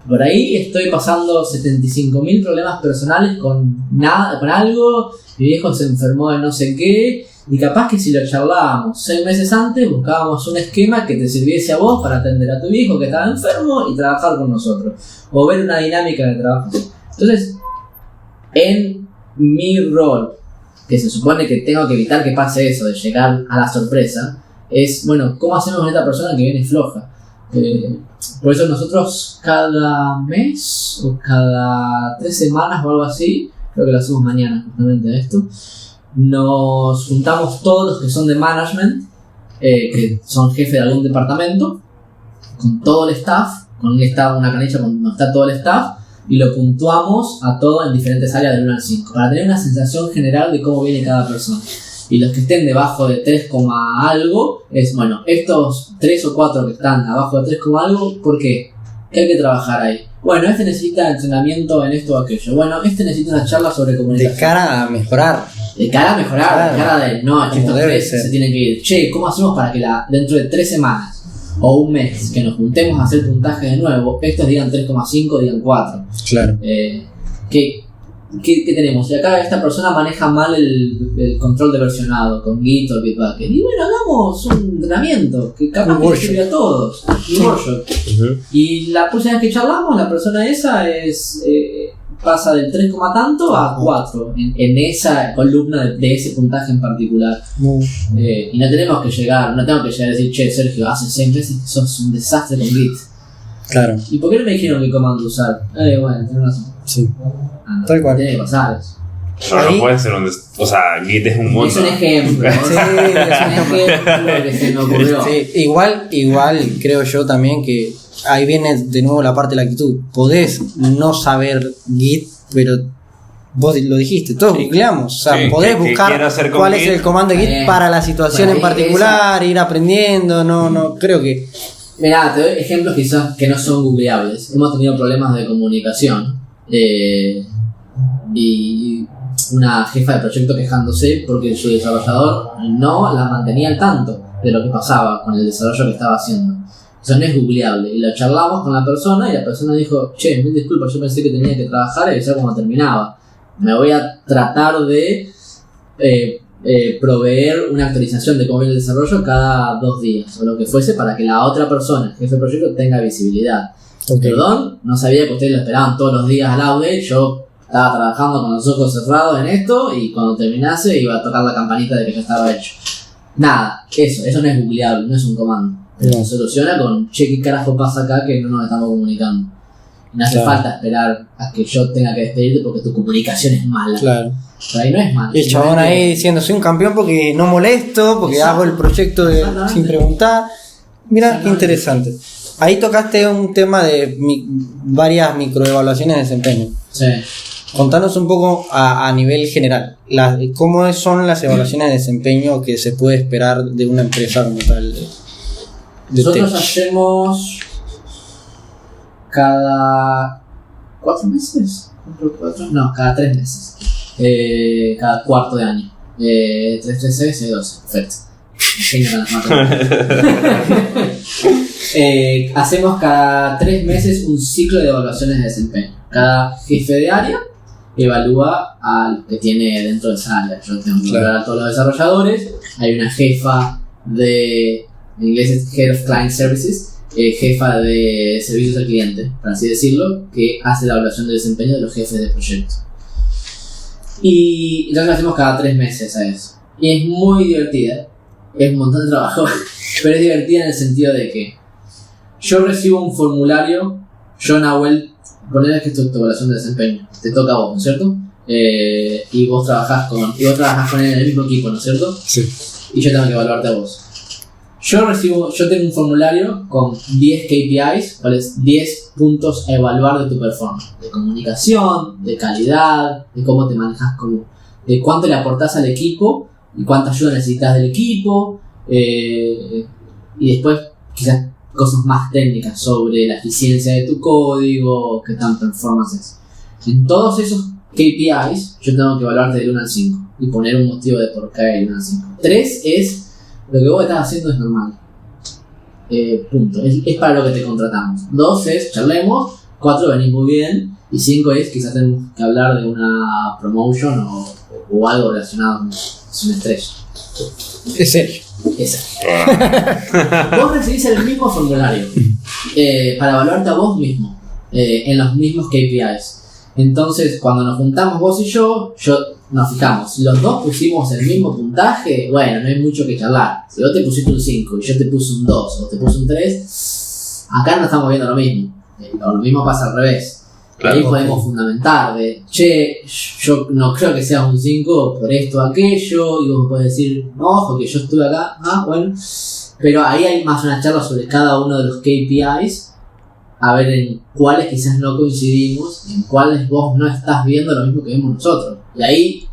Speaker 1: Por ahí estoy pasando 75.000 problemas personales con algo, mi viejo se enfermó de no sé qué, y capaz que si lo charlábamos 6 meses antes, buscábamos un esquema que te sirviese a vos para atender a tu hijo que estaba enfermo y trabajar con nosotros, o ver una dinámica de trabajo. Entonces, en mi rol, que se supone que tengo que evitar que pase eso, de llegar a la sorpresa, es, bueno, ¿cómo hacemos con esta persona que viene floja? Por eso nosotros cada mes o cada 3 semanas o algo así, creo que lo hacemos mañana justamente esto, nos juntamos todos los que son de management, que son jefes de algún departamento, con todo el staff, una canilla donde está todo el staff, y lo puntuamos a todo en diferentes áreas del 1 al 5, para tener una sensación general de cómo viene cada persona. Y los que estén debajo de 3, algo, es, bueno, estos 3 o 4 que están abajo de 3, algo, ¿por qué? ¿Qué hay que trabajar ahí? Bueno, este necesita entrenamiento en esto o aquello. Bueno, este necesita una charla sobre comunicación.
Speaker 3: De cara a mejorar.
Speaker 1: Claro. De cara de, no, estos 3
Speaker 3: ser.
Speaker 1: Se tienen que ir. Che, ¿cómo hacemos para que dentro de 3 semanas o un mes que nos juntemos a hacer puntaje de nuevo, estos digan 3,5, digan 4?
Speaker 3: Claro.
Speaker 1: ¿Qué tenemos? Y acá esta persona maneja mal el control de versionado con Git o Bitbucket. Y bueno, hagamos un entrenamiento que capaz que sirve a todos. Un workshop. Y la próxima vez que charlamos, la persona esa pasa del 3, tanto a 4 en esa columna de ese puntaje en particular. Y no tengo que llegar a decir, che, Sergio, hace 6 meses que sos un desastre con Git.
Speaker 3: Claro.
Speaker 1: ¿Y por qué no me dijeron qué comando usar? Bueno, tenés razón.
Speaker 3: Sí.
Speaker 1: Tal cual. Tiene que pasar eso.
Speaker 2: No puede ser o sea, Git es un mundo.
Speaker 1: Es un ejemplo.
Speaker 3: Sí,
Speaker 1: es un ejemplo que se me ocurrió.
Speaker 3: Sí, igual creo yo también que ahí viene de nuevo la parte de la actitud. Podés no saber Git, pero vos lo dijiste, todos googleamos. O sea,
Speaker 2: Sí,
Speaker 3: podés
Speaker 2: ¿qué
Speaker 3: buscar
Speaker 2: quiero hacer con
Speaker 3: cuál
Speaker 2: Git?
Speaker 3: es el comando de Git para la situación en particular, ir aprendiendo. No, creo que.
Speaker 1: Mirá, te doy ejemplos quizás que no son googleables. Hemos tenido problemas de comunicación. Y una jefa de proyecto quejándose porque su desarrollador no la mantenía al tanto de lo que pasaba con el desarrollo que estaba haciendo. Eso no es googleable. Y lo charlamos con la persona y la persona dijo, che, mil disculpas, yo pensé que tenía que trabajar y avisar cuando terminaba. Me voy a tratar de proveer una actualización de cómo viene el desarrollo cada 2 días o lo que fuese para que la otra persona, el jefe de proyecto, tenga visibilidad.
Speaker 3: Okay.
Speaker 1: Perdón, no sabía que ustedes lo esperaban todos los días al audio. Yo estaba trabajando con los ojos cerrados en esto y cuando terminase iba a tocar la campanita de que ya estaba hecho. Nada, eso no es googleable, no es un comando. Pero se soluciona con, che, ¿qué carajo pasa acá que no nos estamos comunicando? Y no hace falta esperar a que yo tenga que despedirte porque tu comunicación es mala.
Speaker 3: Claro.
Speaker 1: Por ahí no es mala.
Speaker 3: Y el chabón ahí diciendo, soy un campeón porque no molesto, porque hago el proyecto sin preguntar. Mira, qué interesante. Ahí tocaste un tema de varias microevaluaciones de desempeño.
Speaker 1: Sí.
Speaker 3: Contanos un poco a nivel general, ¿cómo son las evaluaciones de desempeño que se puede esperar de una empresa como tal?
Speaker 1: Nosotros hacemos cada 4 meses. No, cada 3 meses. Cada cuarto de año. 3, 3, 6, 6, 12. Perfecto. Hacemos cada 3 meses un ciclo de evaluaciones de desempeño. Cada jefe de área evalúa a los que tiene dentro de esa área. Yo tengo que evaluar a todos los desarrolladores. Hay una jefa de en inglés es Head of Client Services, jefa de servicios al cliente, por así decirlo, que hace la evaluación de desempeño de los jefes de proyecto. Y entonces lo hacemos cada 3 meses a eso. Y es muy divertida, es un montón de trabajo, pero es divertida en el sentido de que yo recibo un formulario, yo, Nahuel, ponele que esto es tu evaluación de desempeño, te toca a vos, ¿no es cierto? Y vos trabajás con él en el mismo equipo, ¿no es cierto?
Speaker 3: Sí.
Speaker 1: Y yo tengo que evaluarte a vos. Yo tengo un formulario con 10 KPIs, ¿cuáles? 10 puntos a evaluar de tu performance. De comunicación, de calidad, de cómo te manejas, de cuánto le aportás al equipo y cuánta ayuda necesitas del equipo. Y después quizás cosas más técnicas sobre la eficiencia de tu código, qué tan performance es. En todos esos KPIs yo tengo que evaluarte del 1 al 5 y poner un motivo de por qué del 1 al 5. 3 es lo que vos estás haciendo es normal. Punto. Es para lo que te contratamos. 2 es charlemos. 4 venís muy bien. Y 5 es quizás tenemos que hablar de una promotion o algo relacionado con una estrella.
Speaker 3: Es serio.
Speaker 1: Vos recibís el mismo formulario para evaluarte a vos mismo en los mismos KPIs. Entonces, cuando nos juntamos vos y yo nos fijamos. Si los dos pusimos el mismo puntaje, bueno, no hay mucho que charlar. Si vos te pusiste un 5 y yo te puse un 2 o te puse un 3, acá no estamos viendo lo mismo. Lo mismo pasa al revés. Claro. Ahí podemos fundamentar de, yo no creo que seas un 5 por esto o aquello, y vos podés decir, no, ojo, que yo estuve acá, bueno. Pero ahí hay más una charla sobre cada uno de los KPIs, a ver en cuáles quizás no coincidimos, en cuáles vos no estás viendo lo mismo que vemos nosotros. Y ahí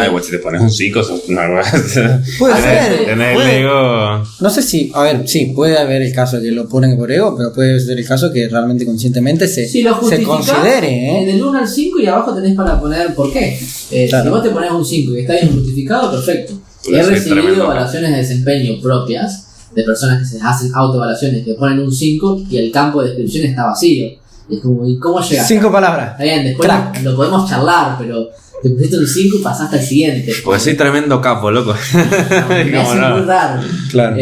Speaker 2: igual si te pones un 5,
Speaker 3: puede ser.
Speaker 2: Tenés el ego.
Speaker 3: No sé si, a ver, sí, puede haber el caso de que lo ponen por ego, pero puede ser el caso que realmente conscientemente se considere.
Speaker 1: En el 1 al 5 y abajo tenés para poner por qué. Claro. Si vos te pones un 5 y está bien justificado, perfecto. He recibido evaluaciones de desempeño propias de personas que se hacen autoevaluaciones que ponen un 5 y el campo de descripción está vacío. Y es como, ¿y cómo llegas?
Speaker 3: 5 palabras.
Speaker 1: Está bien, después lo podemos charlar, pero te pusiste un 5 y pasaste al siguiente.
Speaker 2: Pues soy tremendo capo, loco.
Speaker 1: Me hace muy raro.
Speaker 3: Claro.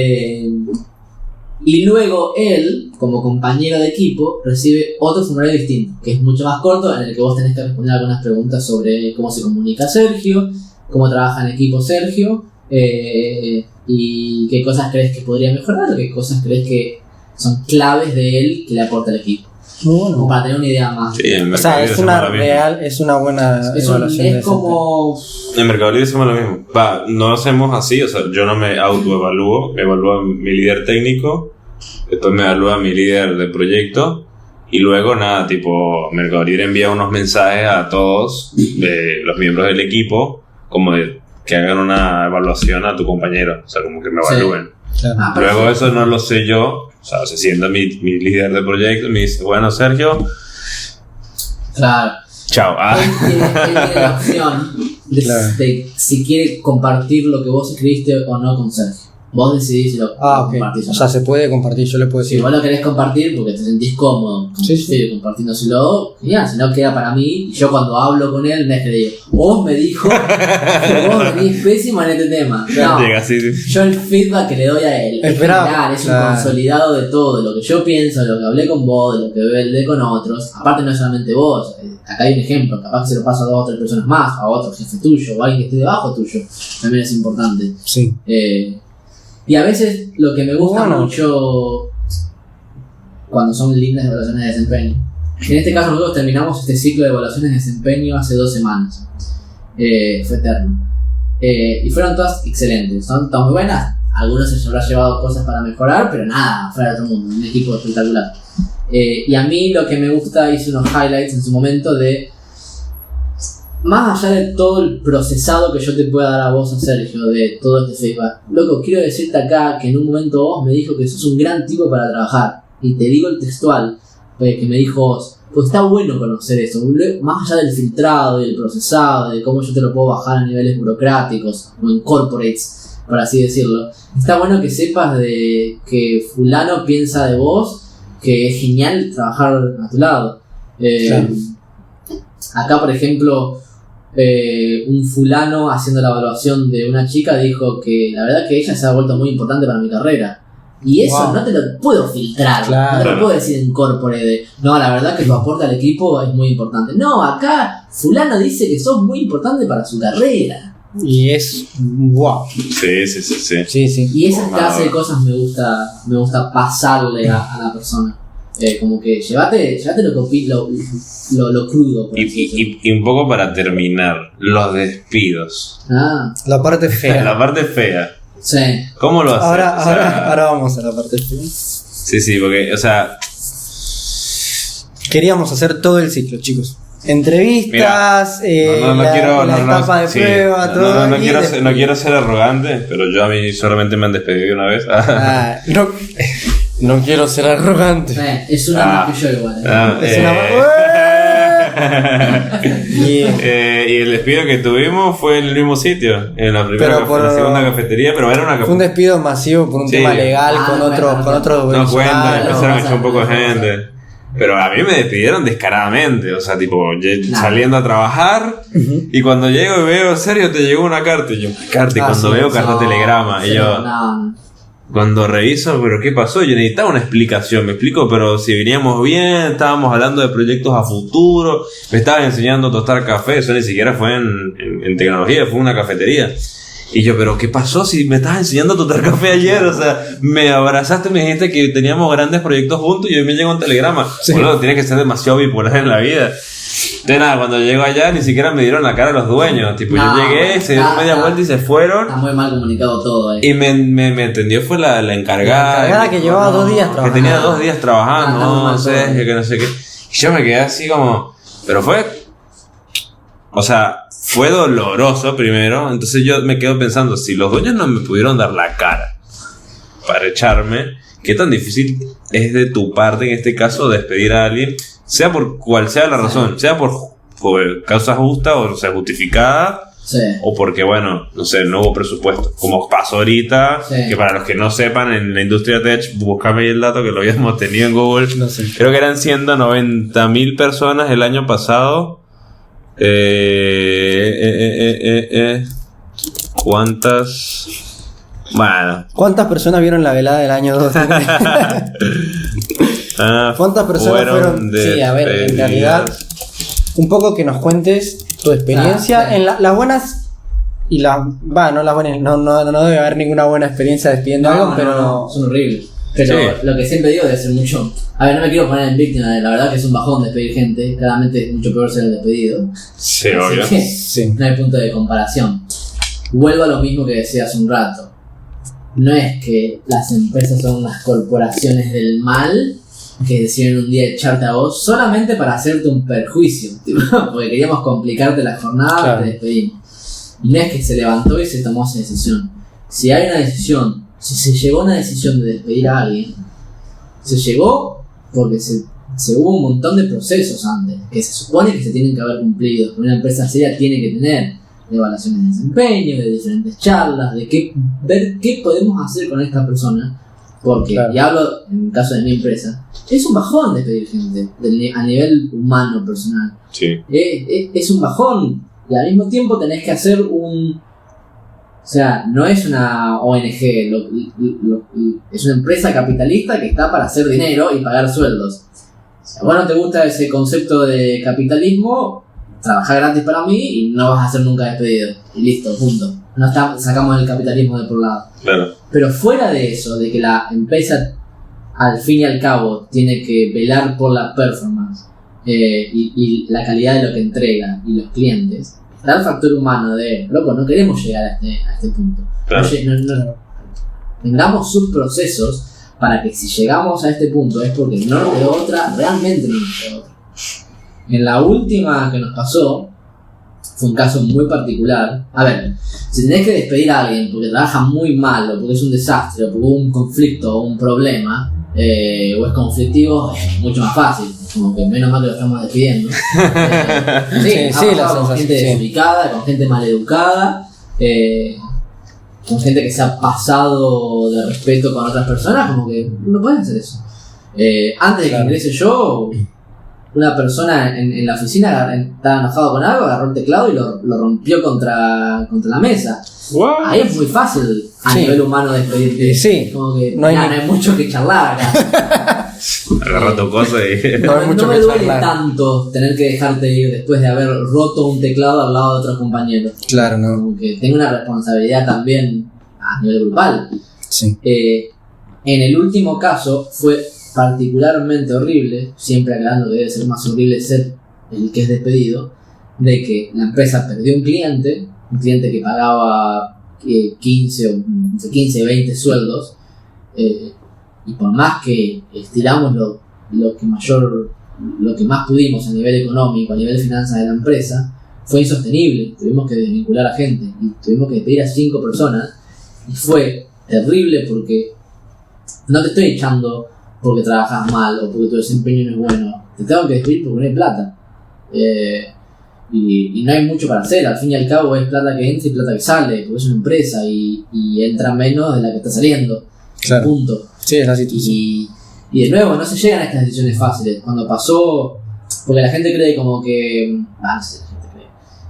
Speaker 1: Y luego él, como compañero de equipo, recibe otro formulario distinto, que es mucho más corto, en el que vos tenés que responder algunas preguntas sobre cómo se comunica Sergio, cómo trabaja en equipo Sergio, y qué cosas crees que podría mejorar, o qué cosas crees que son claves de él que le aporta al equipo.
Speaker 3: Bueno.
Speaker 1: Como para tener una idea más.
Speaker 2: Sí,
Speaker 3: o sea, es una buena evaluación.
Speaker 1: Es como...
Speaker 2: En Mercado Libre hacemos lo mismo. No lo hacemos así, o sea, yo no me autoevalúo, me evalúa mi líder técnico, después me evalúa mi líder de proyecto, y luego nada, tipo, Mercado Libre envía unos mensajes a todos los miembros del equipo, como de que hagan una evaluación a tu compañero, o sea, como que me evalúen. Sí. Claro. Luego eso no lo sé yo. O sea, se sienta mi líder de proyecto y me dice, bueno, Sergio.
Speaker 1: Claro.
Speaker 2: Chao.
Speaker 1: Él tiene la opción de si quiere compartir lo que vos escribiste o no con Sergio. Vos decidís si lo compartís.
Speaker 3: O sea, se puede compartir, yo le puedo decir.
Speaker 1: Si vos lo querés compartir porque te sentís cómodo compartiéndoselo, genial, si no queda para mí. Y yo cuando hablo con él, me digo, vos me dijo que vos venís pésimo en este tema. No, yo el feedback que le doy a él es general, es un consolidado de todo, de lo que yo pienso, de lo que hablé con vos, de lo que hablé con otros. Aparte no es solamente vos, acá hay un ejemplo, capaz que se lo paso a 2 o 3 personas más, a otro jefe tuyo, o a alguien que esté debajo tuyo, también es importante.
Speaker 3: Sí.
Speaker 1: Y a veces lo que me gusta mucho cuando son lindas evaluaciones de desempeño. En este caso nosotros terminamos este ciclo de evaluaciones de desempeño hace 2 semanas. Fue eterno. Y fueron todas excelentes, son todas muy buenas. Algunos se habrán llevado cosas para mejorar, pero nada, fuera de otro mundo, un equipo espectacular. Y a mí lo que me gusta, hice unos highlights en su momento de... Más allá de todo el procesado que yo te pueda dar a vos, a Sergio, de todo este feedback, loco, quiero decirte acá que en un momento vos me dijo que sos un gran tipo para trabajar. Y te digo el textual que me dijo vos, pues está bueno conocer eso, más allá del filtrado y del procesado, de cómo yo te lo puedo bajar a niveles burocráticos o en corporates, por así decirlo. Está bueno que sepas de que fulano piensa de vos, que es genial trabajar a tu lado.
Speaker 3: Claro.
Speaker 1: Acá, por ejemplo... un fulano haciendo la evaluación de una chica dijo que la verdad que ella se ha vuelto muy importante para mi carrera, Y eso no te lo puedo filtrar, no te lo puedo decir en corpore de no, la verdad que tu aporte al equipo es muy importante. No, acá fulano dice que sos muy importante para su carrera.
Speaker 3: Y es wow.
Speaker 2: Sí.
Speaker 1: Y esa clase de cosas me gusta pasarle a la persona. Como que llévate lo crudo.
Speaker 2: Y un poco para terminar, los despidos.
Speaker 3: La parte fea.
Speaker 2: La parte fea.
Speaker 1: Sí.
Speaker 2: ¿Cómo lo haces?
Speaker 3: Ahora vamos a la parte fea.
Speaker 2: Sí, porque, o sea...
Speaker 3: Queríamos hacer todo el ciclo, chicos. Entrevistas,
Speaker 2: la
Speaker 3: etapa de prueba, todo.
Speaker 2: No quiero ser arrogante, pero a mí solamente me han despedido una vez.
Speaker 3: No quiero ser arrogante.
Speaker 1: Es una más que yo igual.
Speaker 3: Es una más.
Speaker 2: Y el despido que tuvimos fue en el mismo sitio, en la la segunda cafetería, pero era una
Speaker 3: fue un despido masivo por un tema legal con otros.
Speaker 2: No cuenta, empezaron a echar un poco de gente. Pero a mí me despidieron descaradamente, o sea, tipo, saliendo a trabajar, y cuando llego y veo, en serio, te llegó una carta, y yo, cuando veo carta telegrama, y yo, cuando reviso, pero ¿qué pasó? Yo necesitaba una explicación, me explico, pero si veníamos bien, estábamos hablando de proyectos a futuro, me estaban enseñando a tostar café, eso ni siquiera fue en tecnología, fue una cafetería. Y yo, pero ¿qué pasó si me estabas enseñando a tostar café ayer? O sea, me abrazaste y me dijiste que teníamos grandes proyectos juntos y hoy me llegó un telegrama. Bueno, tienes que ser demasiado bipolar en la vida. De nada, cuando llego allá ni siquiera me dieron la cara a los dueños. Tipo, yo llegué, se dieron media vuelta y se fueron.
Speaker 1: Está muy mal comunicado todo ahí.
Speaker 2: Y me atendió fue la encargada.
Speaker 3: La encargada que llevaba 2 días trabajando.
Speaker 2: Que tenía 2 días trabajando, que no sé qué. Y yo me quedé así como... Pero fue... O sea... Fue doloroso primero, entonces yo me quedo pensando, si los dueños no me pudieron dar la cara para echarme, ¿qué tan difícil es de tu parte en este caso despedir a alguien? Sea por cual sea la razón, sea por causa justa o sea justificada, o porque bueno, no sé, no hubo presupuesto, como pasó ahorita, que para los que no sepan, en la industria tech, búscame ahí el dato que lo habíamos tenido en Google, creo que eran 190,000 personas el año pasado.
Speaker 3: ¿Cuántas personas vieron la velada del año 2? ¿Cuántas personas fueron? Sí, a ver, en realidad, un poco que nos cuentes tu experiencia en las buenas y las... no las buenas, no debe haber ninguna buena experiencia despidiendo algo, pero...
Speaker 1: No, son horribles. Pero lo que siempre digo debe ser mucho. A ver, no me quiero poner en víctima, la verdad que es un bajón despedir gente. Claramente es mucho peor ser el despedido.
Speaker 2: Sí, obvio.
Speaker 1: No hay punto de comparación. Vuelvo a lo mismo que decía hace un rato. No es que las empresas son unas corporaciones del mal que deciden un día echarte a vos solamente para hacerte un perjuicio, tipo, porque queríamos complicarte la jornada, te despedimos. Y no es que se levantó y se tomó esa decisión. Si hay una decisión, si se llegó a una decisión de despedir a alguien, se llegó porque se hubo un montón de procesos antes que se supone que se tienen que haber cumplido, que una empresa seria tiene que tener, de evaluaciones de desempeño, de diferentes charlas, de ver qué podemos hacer con esta persona, porque, y hablo en el caso de mi empresa, es un bajón despedir gente a nivel humano, personal. Es un bajón, y al mismo tiempo tenés que hacer o sea, no es una ONG, es una empresa capitalista que está para hacer dinero y pagar sueldos. Si a vos no te gusta ese concepto de capitalismo, trabaja gratis para mí y no vas a ser nunca despedido. Y listo, punto. Sacamos el capitalismo de por lado.
Speaker 2: Claro.
Speaker 1: Pero fuera de eso, de que la empresa al fin y al cabo tiene que velar por la performance y la calidad de lo que entrega y los clientes, está el factor humano de, loco, no queremos llegar a este punto. Claro. Tengamos sus procesos para que si llegamos a este punto es porque no nos quedó otra, realmente no nos quedó otra. En la última que nos pasó, fue un caso muy particular. A ver, si tenés que despedir a alguien porque trabaja muy mal, o porque es un desastre, o porque hubo un conflicto o un problema, o es conflictivo, es mucho más fácil. Como que menos mal que lo estamos despidiendo. Con gente desubicada, con gente maleducada, con gente que se ha pasado de respeto con otras personas, como que no pueden hacer eso. Antes de que ingrese yo, una persona en la oficina estaba enojado con algo, agarró el teclado y lo rompió contra la mesa.
Speaker 2: What?
Speaker 1: Ahí es muy fácil a
Speaker 3: Sí.
Speaker 1: nivel humano despedirte.
Speaker 3: Sí.
Speaker 1: Como que
Speaker 3: No hay
Speaker 1: no hay mucho que charlar acá.
Speaker 2: Agarra tu cosa y...
Speaker 3: No hay mucho
Speaker 1: me
Speaker 3: que
Speaker 1: duele
Speaker 3: charlar.
Speaker 1: tanto tener que dejarte ir después de haber roto un teclado al lado de otros compañeros.
Speaker 3: Claro, no.
Speaker 1: Como que tengo una responsabilidad también a nivel grupal.
Speaker 3: Sí.
Speaker 1: En el último caso fue particularmente horrible, siempre aclarando que debe ser más horrible ser el que es despedido, de que la empresa perdió un cliente que pagaba 15 y 20 sueldos, y por más que estiramos lo que más pudimos a nivel económico, a nivel de finanzas de la empresa, fue insostenible. Tuvimos que desvincular a gente y tuvimos que despedir a 5 personas, y fue terrible porque no te estoy echando porque trabajas mal o porque tu desempeño no es bueno, te tengo que despedir porque no hay plata. Y no hay mucho para hacer, al fin y al cabo es plata que entra y plata que sale, porque es una empresa y entra menos de la que está saliendo.
Speaker 3: Claro.
Speaker 1: Punto.
Speaker 3: Sí, es la situación.
Speaker 1: Y de nuevo, no se llegan a estas decisiones fáciles. Cuando pasó, porque la gente cree como que. No sé, la gente cree.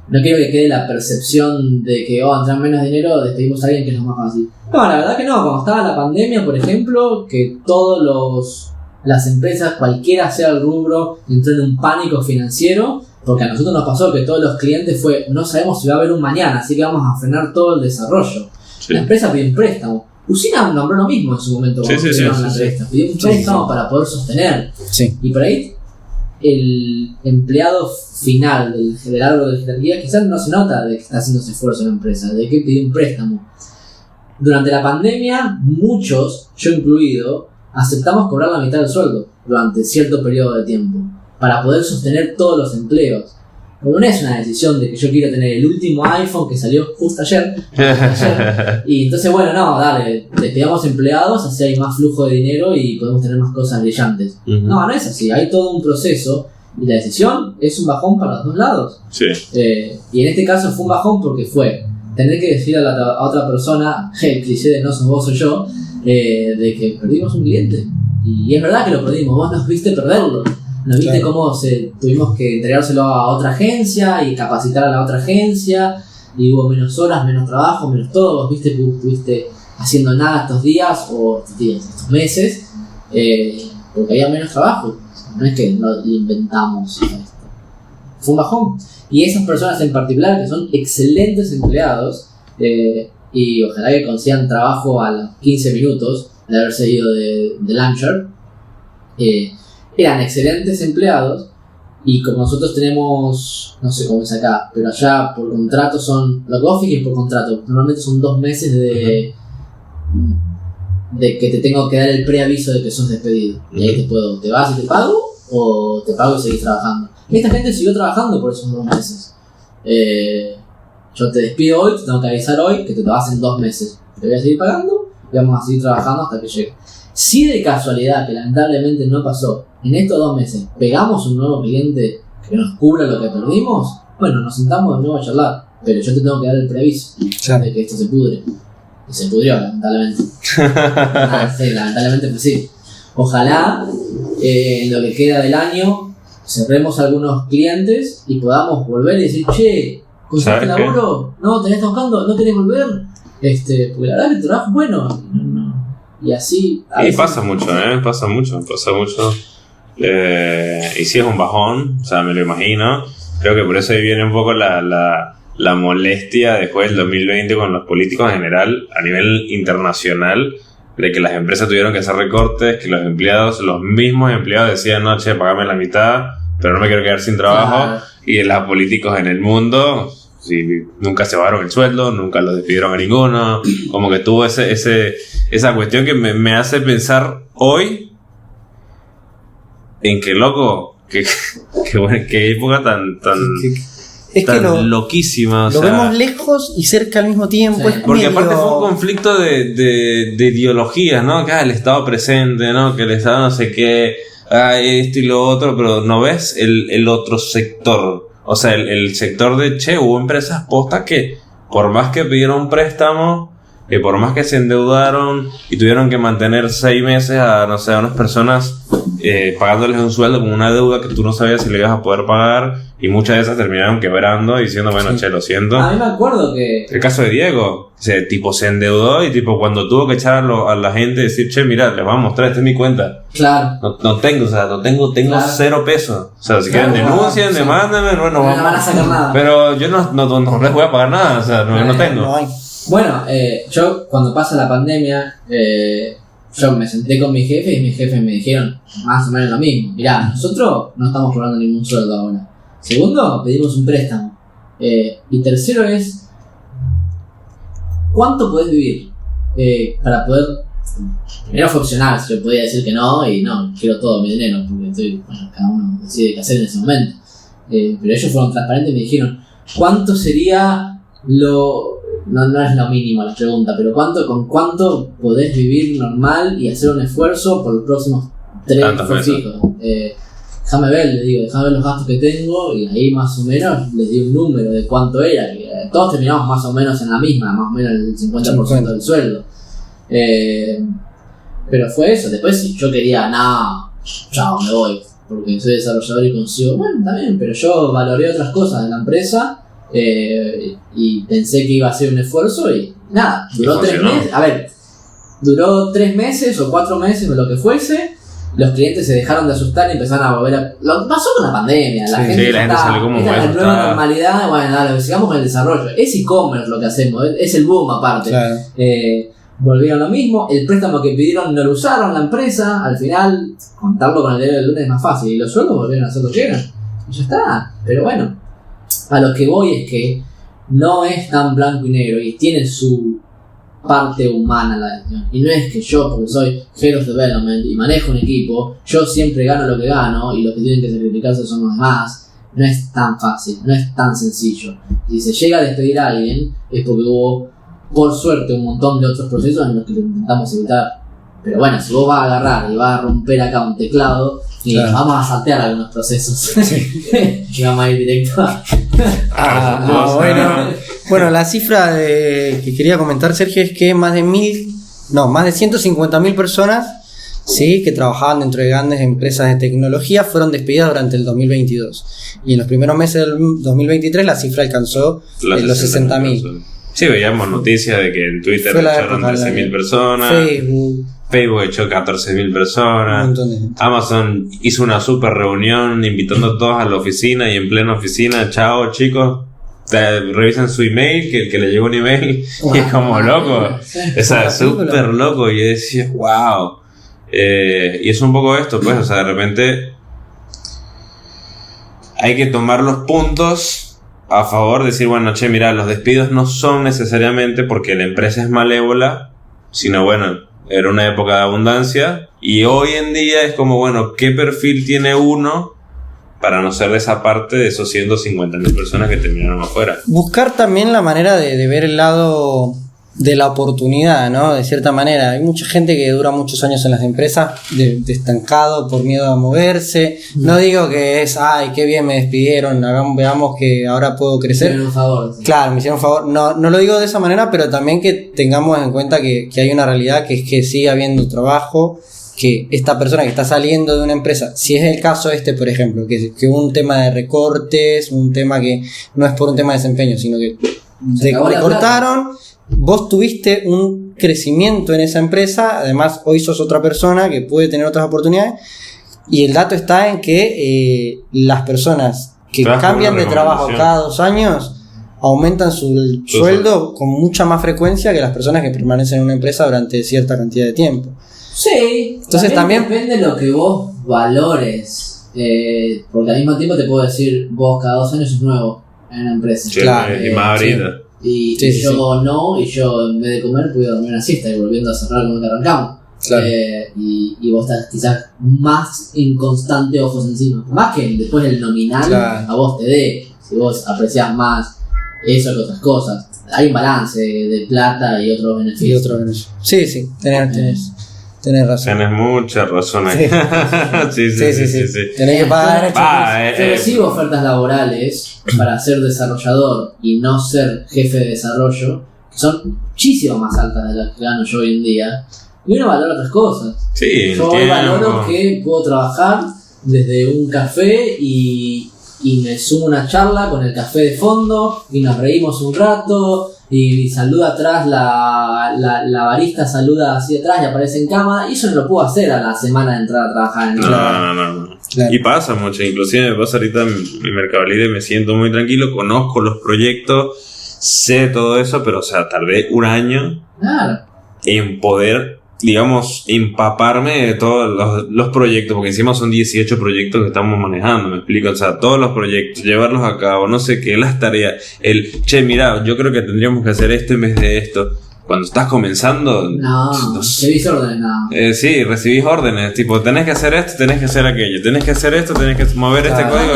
Speaker 1: No quiero que quede la percepción de que, entra menos dinero, despedimos a alguien que es lo más fácil. No, la verdad que no. Cuando estaba la pandemia, por ejemplo, que las empresas, cualquiera sea el rubro, entró en un pánico financiero. Porque a nosotros nos pasó que todos los clientes no sabemos si va a haber un mañana, así que vamos a frenar todo el desarrollo.
Speaker 2: Sí.
Speaker 1: La empresa pidió un préstamo. Usina nombró lo mismo en su momento.
Speaker 2: Sí, sí, sí,
Speaker 1: la
Speaker 2: sí,
Speaker 1: entrevista. Pidió un préstamo para poder sostener.
Speaker 3: Sí.
Speaker 1: Y por ahí el empleado final del árbol de jerarquía quizás no se nota de que está haciendo ese esfuerzo en la empresa, de que pidió un préstamo. Durante la pandemia, muchos, yo incluido, aceptamos cobrar la mitad del sueldo durante cierto periodo de tiempo para poder sostener todos los empleos. Como no es una decisión de que yo quiero tener el último iPhone que salió justo ayer, y entonces bueno, no, dale, despedamos empleados, así hay más flujo de dinero y podemos tener más cosas brillantes.
Speaker 2: Ujú.
Speaker 1: No es así, hay todo un proceso y la decisión es un bajón para los dos lados.
Speaker 2: Sí.
Speaker 1: Y en este caso fue un bajón porque fue tener que decir a otra persona, el cliché de no sos vos, soy yo, de que perdimos un cliente. Y es verdad que lo perdimos, vos nos viste perderlo. Nos viste
Speaker 3: Claro.
Speaker 1: cómo tuvimos que entregárselo a otra agencia y capacitar a la otra agencia, y hubo menos horas, menos trabajo, menos todo. Vos viste que estuviste haciendo nada estos estos meses, porque había menos trabajo. No es que lo inventamos esto. Fue un bajón. Y esas personas en particular, que son excelentes empleados, y ojalá que consigan trabajo a los 15 minutos de haberse ido de Launcher, eran excelentes empleados, y como nosotros tenemos, no sé cómo es acá, pero allá por contrato son, lo que vos fijes por contrato, normalmente son 2 meses de que te tengo que dar el preaviso de que sos despedido. Y ahí te vas y te pago, o te pago y seguís trabajando. Y esta gente siguió trabajando por esos 2 meses. Yo te despido hoy, te tengo que avisar hoy que te vas en 2 meses. Te voy a seguir pagando y vamos a seguir trabajando hasta que llegue. Si de casualidad, que lamentablemente no pasó, en estos 2 meses pegamos un nuevo cliente que nos cubra lo que perdimos, bueno, nos sentamos de nuevo a charlar, pero yo te tengo que dar el preaviso de que esto se pudre. Y se pudrió, lamentablemente. Sí, lamentablemente pues sí. Ojalá en lo que queda del año cerremos algunos clientes y podamos volver y decir, che, ¿conseguiste
Speaker 2: ¿Sabes qué?
Speaker 1: laburo? No, ¿tenés buscando? ¿No querés volver? Porque la verdad que el trabajo es bueno. Y así.
Speaker 2: Y pasa mucho, pasa mucho. Y sí es un bajón, o sea, me lo imagino. Creo que por eso ahí viene un poco la molestia después del 2020 con los políticos en general, a nivel internacional, de que las empresas tuvieron que hacer recortes, que los mismos empleados decían, no, che, pagame la mitad, pero no me quiero quedar sin trabajo.
Speaker 1: Claro.
Speaker 2: Y los políticos en el mundo, sí, nunca se bajaron el sueldo, nunca los despidieron a ninguno. Como que tuvo esa cuestión que me hace pensar hoy en que loco, que época tan
Speaker 3: Es que
Speaker 2: loquísima. O
Speaker 3: lo
Speaker 2: sea,
Speaker 3: vemos lejos y cerca al mismo tiempo.
Speaker 1: Sí.
Speaker 3: Es
Speaker 2: porque
Speaker 3: medio-
Speaker 2: aparte fue un conflicto de ideologías, ¿no? Que el Estado presente, ¿no? Que el Estado no sé qué, esto y lo otro, pero no ves el otro sector. O sea, el sector de, hubo empresas postas que, por más que pidieron un préstamo, que por más que se endeudaron y tuvieron que mantener 6 meses a, no sé, a unas personas pagándoles un sueldo con una deuda que tú no sabías si le ibas a poder pagar, y muchas de esas terminaron quebrando y diciendo, bueno, che, lo siento.
Speaker 1: A mí me acuerdo que...
Speaker 2: El caso de Diego, se endeudó y tipo cuando tuvo que echar a la gente y decir, che, mira, les voy a mostrar, esta es mi cuenta.
Speaker 1: Claro.
Speaker 2: No tengo
Speaker 1: Claro.
Speaker 2: 0 pesos. O sea, si
Speaker 1: Claro,
Speaker 2: quieren denuncien,
Speaker 1: sí.
Speaker 2: demándenme, bueno,
Speaker 1: No
Speaker 2: vamos.
Speaker 1: van a sacar nada.
Speaker 2: Pero yo no les voy a pagar nada, o sea, no tengo.
Speaker 3: No hay.
Speaker 1: Bueno, yo cuando pasa la pandemia, yo me senté con mi jefe y mis jefes me dijeron más o menos lo mismo. Mirá, nosotros no estamos cobrando ningún sueldo ahora. Segundo, pedimos un préstamo. Y tercero es, ¿cuánto podés vivir? Para poder... Primero fue opcional, yo podía decir que no, y no, quiero todo mi dinero, porque cada uno decide qué hacer en ese momento. Pero ellos fueron transparentes y me dijeron, ¿cuánto sería lo... No es lo mínimo la pregunta, pero ¿con cuánto podés vivir normal y hacer un esfuerzo por los próximos 3 hijos? Déjame ver, le digo, déjame ver los gastos que tengo, y ahí más o menos les di un número de cuánto era, que todos terminamos más o menos en la misma, más o menos el 50% del sueldo. Pero fue eso. Después si yo quería, chao, me voy, porque soy desarrollador y consigo, bueno, también, pero yo valoré otras cosas de la empresa. Y pensé que iba a ser un esfuerzo y nada, duró 3 meses. A ver, duró 3 meses o 4 meses o lo que fuese. Los clientes se dejaron de asustar y empezaron a volver a... Lo pasó con la pandemia, la gente
Speaker 2: salió como
Speaker 1: esta es la nueva normalidad. Bueno, dale, sigamos con el desarrollo. Es e-commerce lo que hacemos, es el boom aparte.
Speaker 3: Claro.
Speaker 1: Volvieron lo mismo, el préstamo que pidieron no lo usaron la empresa. Al final, contarlo con el diario del lunes es más fácil, y los sueldos volvieron a ser lo que eran y ya está. Pero bueno, a lo que voy es que no es tan blanco y negro y tiene su parte humana la decisión. Y no es que yo, porque soy Head of Development y manejo un equipo, yo siempre gano lo que gano y los que tienen que sacrificarse son los demás. No es tan fácil, no es tan sencillo. Si se llega a despedir a alguien es porque hubo, por suerte, un montón de otros procesos en los que lo intentamos evitar. Pero bueno, si vos vas a agarrar y vas a romper acá un teclado, y vamos a saltear algunos procesos. Y vamos a ir directo a...
Speaker 3: Bueno, la cifra que quería comentar, Sergio, es que más de 150.000 personas, sí, que trabajaban dentro de grandes empresas de tecnología fueron despedidas durante el 2022. Y en los primeros meses del 2023 la cifra alcanzó los 60.000.
Speaker 2: Sí, veíamos noticias de que en Twitter echaron 13.000 personas. Facebook echó 14.000 personas. Amazon hizo una super reunión invitando a todos a la oficina, y en plena oficina, chao chicos, revisen su email, que le llegó un email. Y es como loco. O sea, súper loco. Y yo decía, wow. Y es un poco esto, pues, o sea, de repente hay que tomar los puntos a favor, decir, bueno, che, mira, los despidos no son necesariamente porque la empresa es malévola, sino bueno, era una época de abundancia, y hoy en día es como, bueno, ¿qué perfil tiene uno para no ser de esa parte de esos 150.000 personas que terminaron afuera?
Speaker 3: Buscar también la manera de ver el lado de la oportunidad, ¿no? De cierta manera. Hay mucha gente que dura muchos años en las empresas de estancado por miedo a moverse. No digo que es, ay, qué bien me despidieron, veamos que ahora puedo crecer.
Speaker 1: Me hicieron un favor. Sí.
Speaker 3: Claro, me hicieron un favor. No lo digo de esa manera, pero también que tengamos en cuenta que hay una realidad, que es que sigue habiendo trabajo, que esta persona que está saliendo de una empresa, si es el caso por ejemplo, que un tema de recortes, un tema que no es por un tema de desempeño, sino que te recortaron, vos tuviste un crecimiento en esa empresa, además hoy sos otra persona que puede tener otras oportunidades, y el dato está en que las personas que cambian de trabajo cada 2 años aumentan su sueldo con mucha más frecuencia que las personas que permanecen en una empresa durante cierta cantidad de tiempo.
Speaker 1: Sí, entonces también depende de lo que vos valores, porque al mismo tiempo te puedo decir, vos cada 2 años sos nuevo en una empresa.
Speaker 2: Sí, claro, y más ahorita.
Speaker 1: Y yo no, y yo en vez de comer pude dormir una siesta y volviendo a cerrar como que arrancamos. Claro. Y vos estás quizás más inconstante, ojos encima. Más que después el nominal a vos te dé, si vos apreciás más eso que otras cosas. Hay un balance de plata y otros beneficios. Sí, tenés razón.
Speaker 2: Tenés mucha razón ahí. Sí.
Speaker 3: Tenés que pagar.
Speaker 1: Yo recibo ofertas laborales para ser desarrollador y no ser jefe de desarrollo que son muchísimo más altas de las que gano yo hoy en día, y uno valora otras cosas.
Speaker 2: Sí,
Speaker 1: yo hoy valoro que puedo trabajar desde un café y me sumo una charla con el café de fondo y nos reímos un rato y saluda atrás la barista, saluda así atrás y aparece en cámara, y eso no lo puedo hacer a la semana de entrar a trabajar en el
Speaker 2: No. Claro. Y pasa mucho, inclusive me pasa ahorita en mi Mercado Libre, me siento muy tranquilo, conozco los proyectos, sé todo eso, pero o sea, tardé un año en poder, digamos, empaparme de todos los proyectos, porque encima son 18 proyectos que estamos manejando, me explico, o sea, todos los proyectos, llevarlos a cabo, no sé qué, las tareas, mira, yo creo que tendríamos que hacer esto en vez de esto. Cuando estás comenzando,
Speaker 1: recibís órdenes nada más.
Speaker 2: Sí, recibís órdenes, tipo, tenés que hacer esto, tenés que hacer aquello, tenés que hacer esto, tenés que mover este código.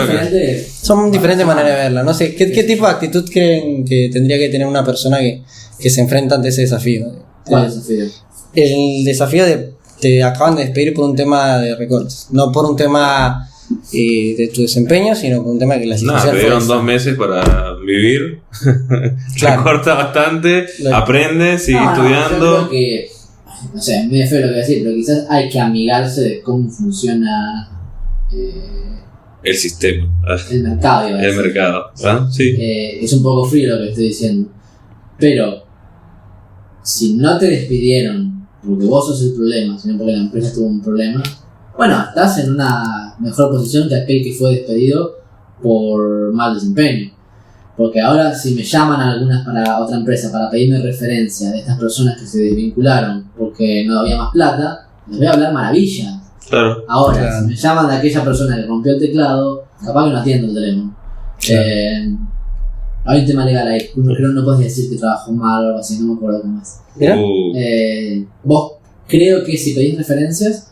Speaker 3: Son diferentes maneras de verla, no sé, ¿qué tipo de actitud creen que tendría que tener una persona que se enfrenta ante ese desafío?
Speaker 1: ¿Cuál desafío?
Speaker 3: El desafío de te acaban de despedir por un tema de recortes, no por un tema de tu desempeño, sino por un tema de que la situación
Speaker 2: te dieron 2 meses para vivir. Claro. Te corta bastante, aprendes, sigues estudiando.
Speaker 1: Yo creo que, no sé, es medio feo lo que voy a decir, pero quizás hay que amigarse de cómo funciona
Speaker 2: el sistema,
Speaker 1: el mercado.
Speaker 2: El mercado, ¿ah? Sí.
Speaker 1: Es un poco frío lo que estoy diciendo, pero si no te despidieron porque vos sos el problema, sino porque la empresa tuvo un problema, bueno, estás en una mejor posición que aquel que fue despedido por mal desempeño. Porque ahora si me llaman algunas para otra empresa para pedirme referencia de estas personas que se desvincularon porque no había más plata, les voy a hablar maravillas.
Speaker 2: Claro.
Speaker 1: Ahora, si me llaman de aquella persona que rompió el teclado, capaz que no atiendo el teléfono. Claro. Hay un tema legal ahí. Creo que no podés decir que trabajó mal o algo así, no me acuerdo cómo es. Vos creo que si pedís referencias,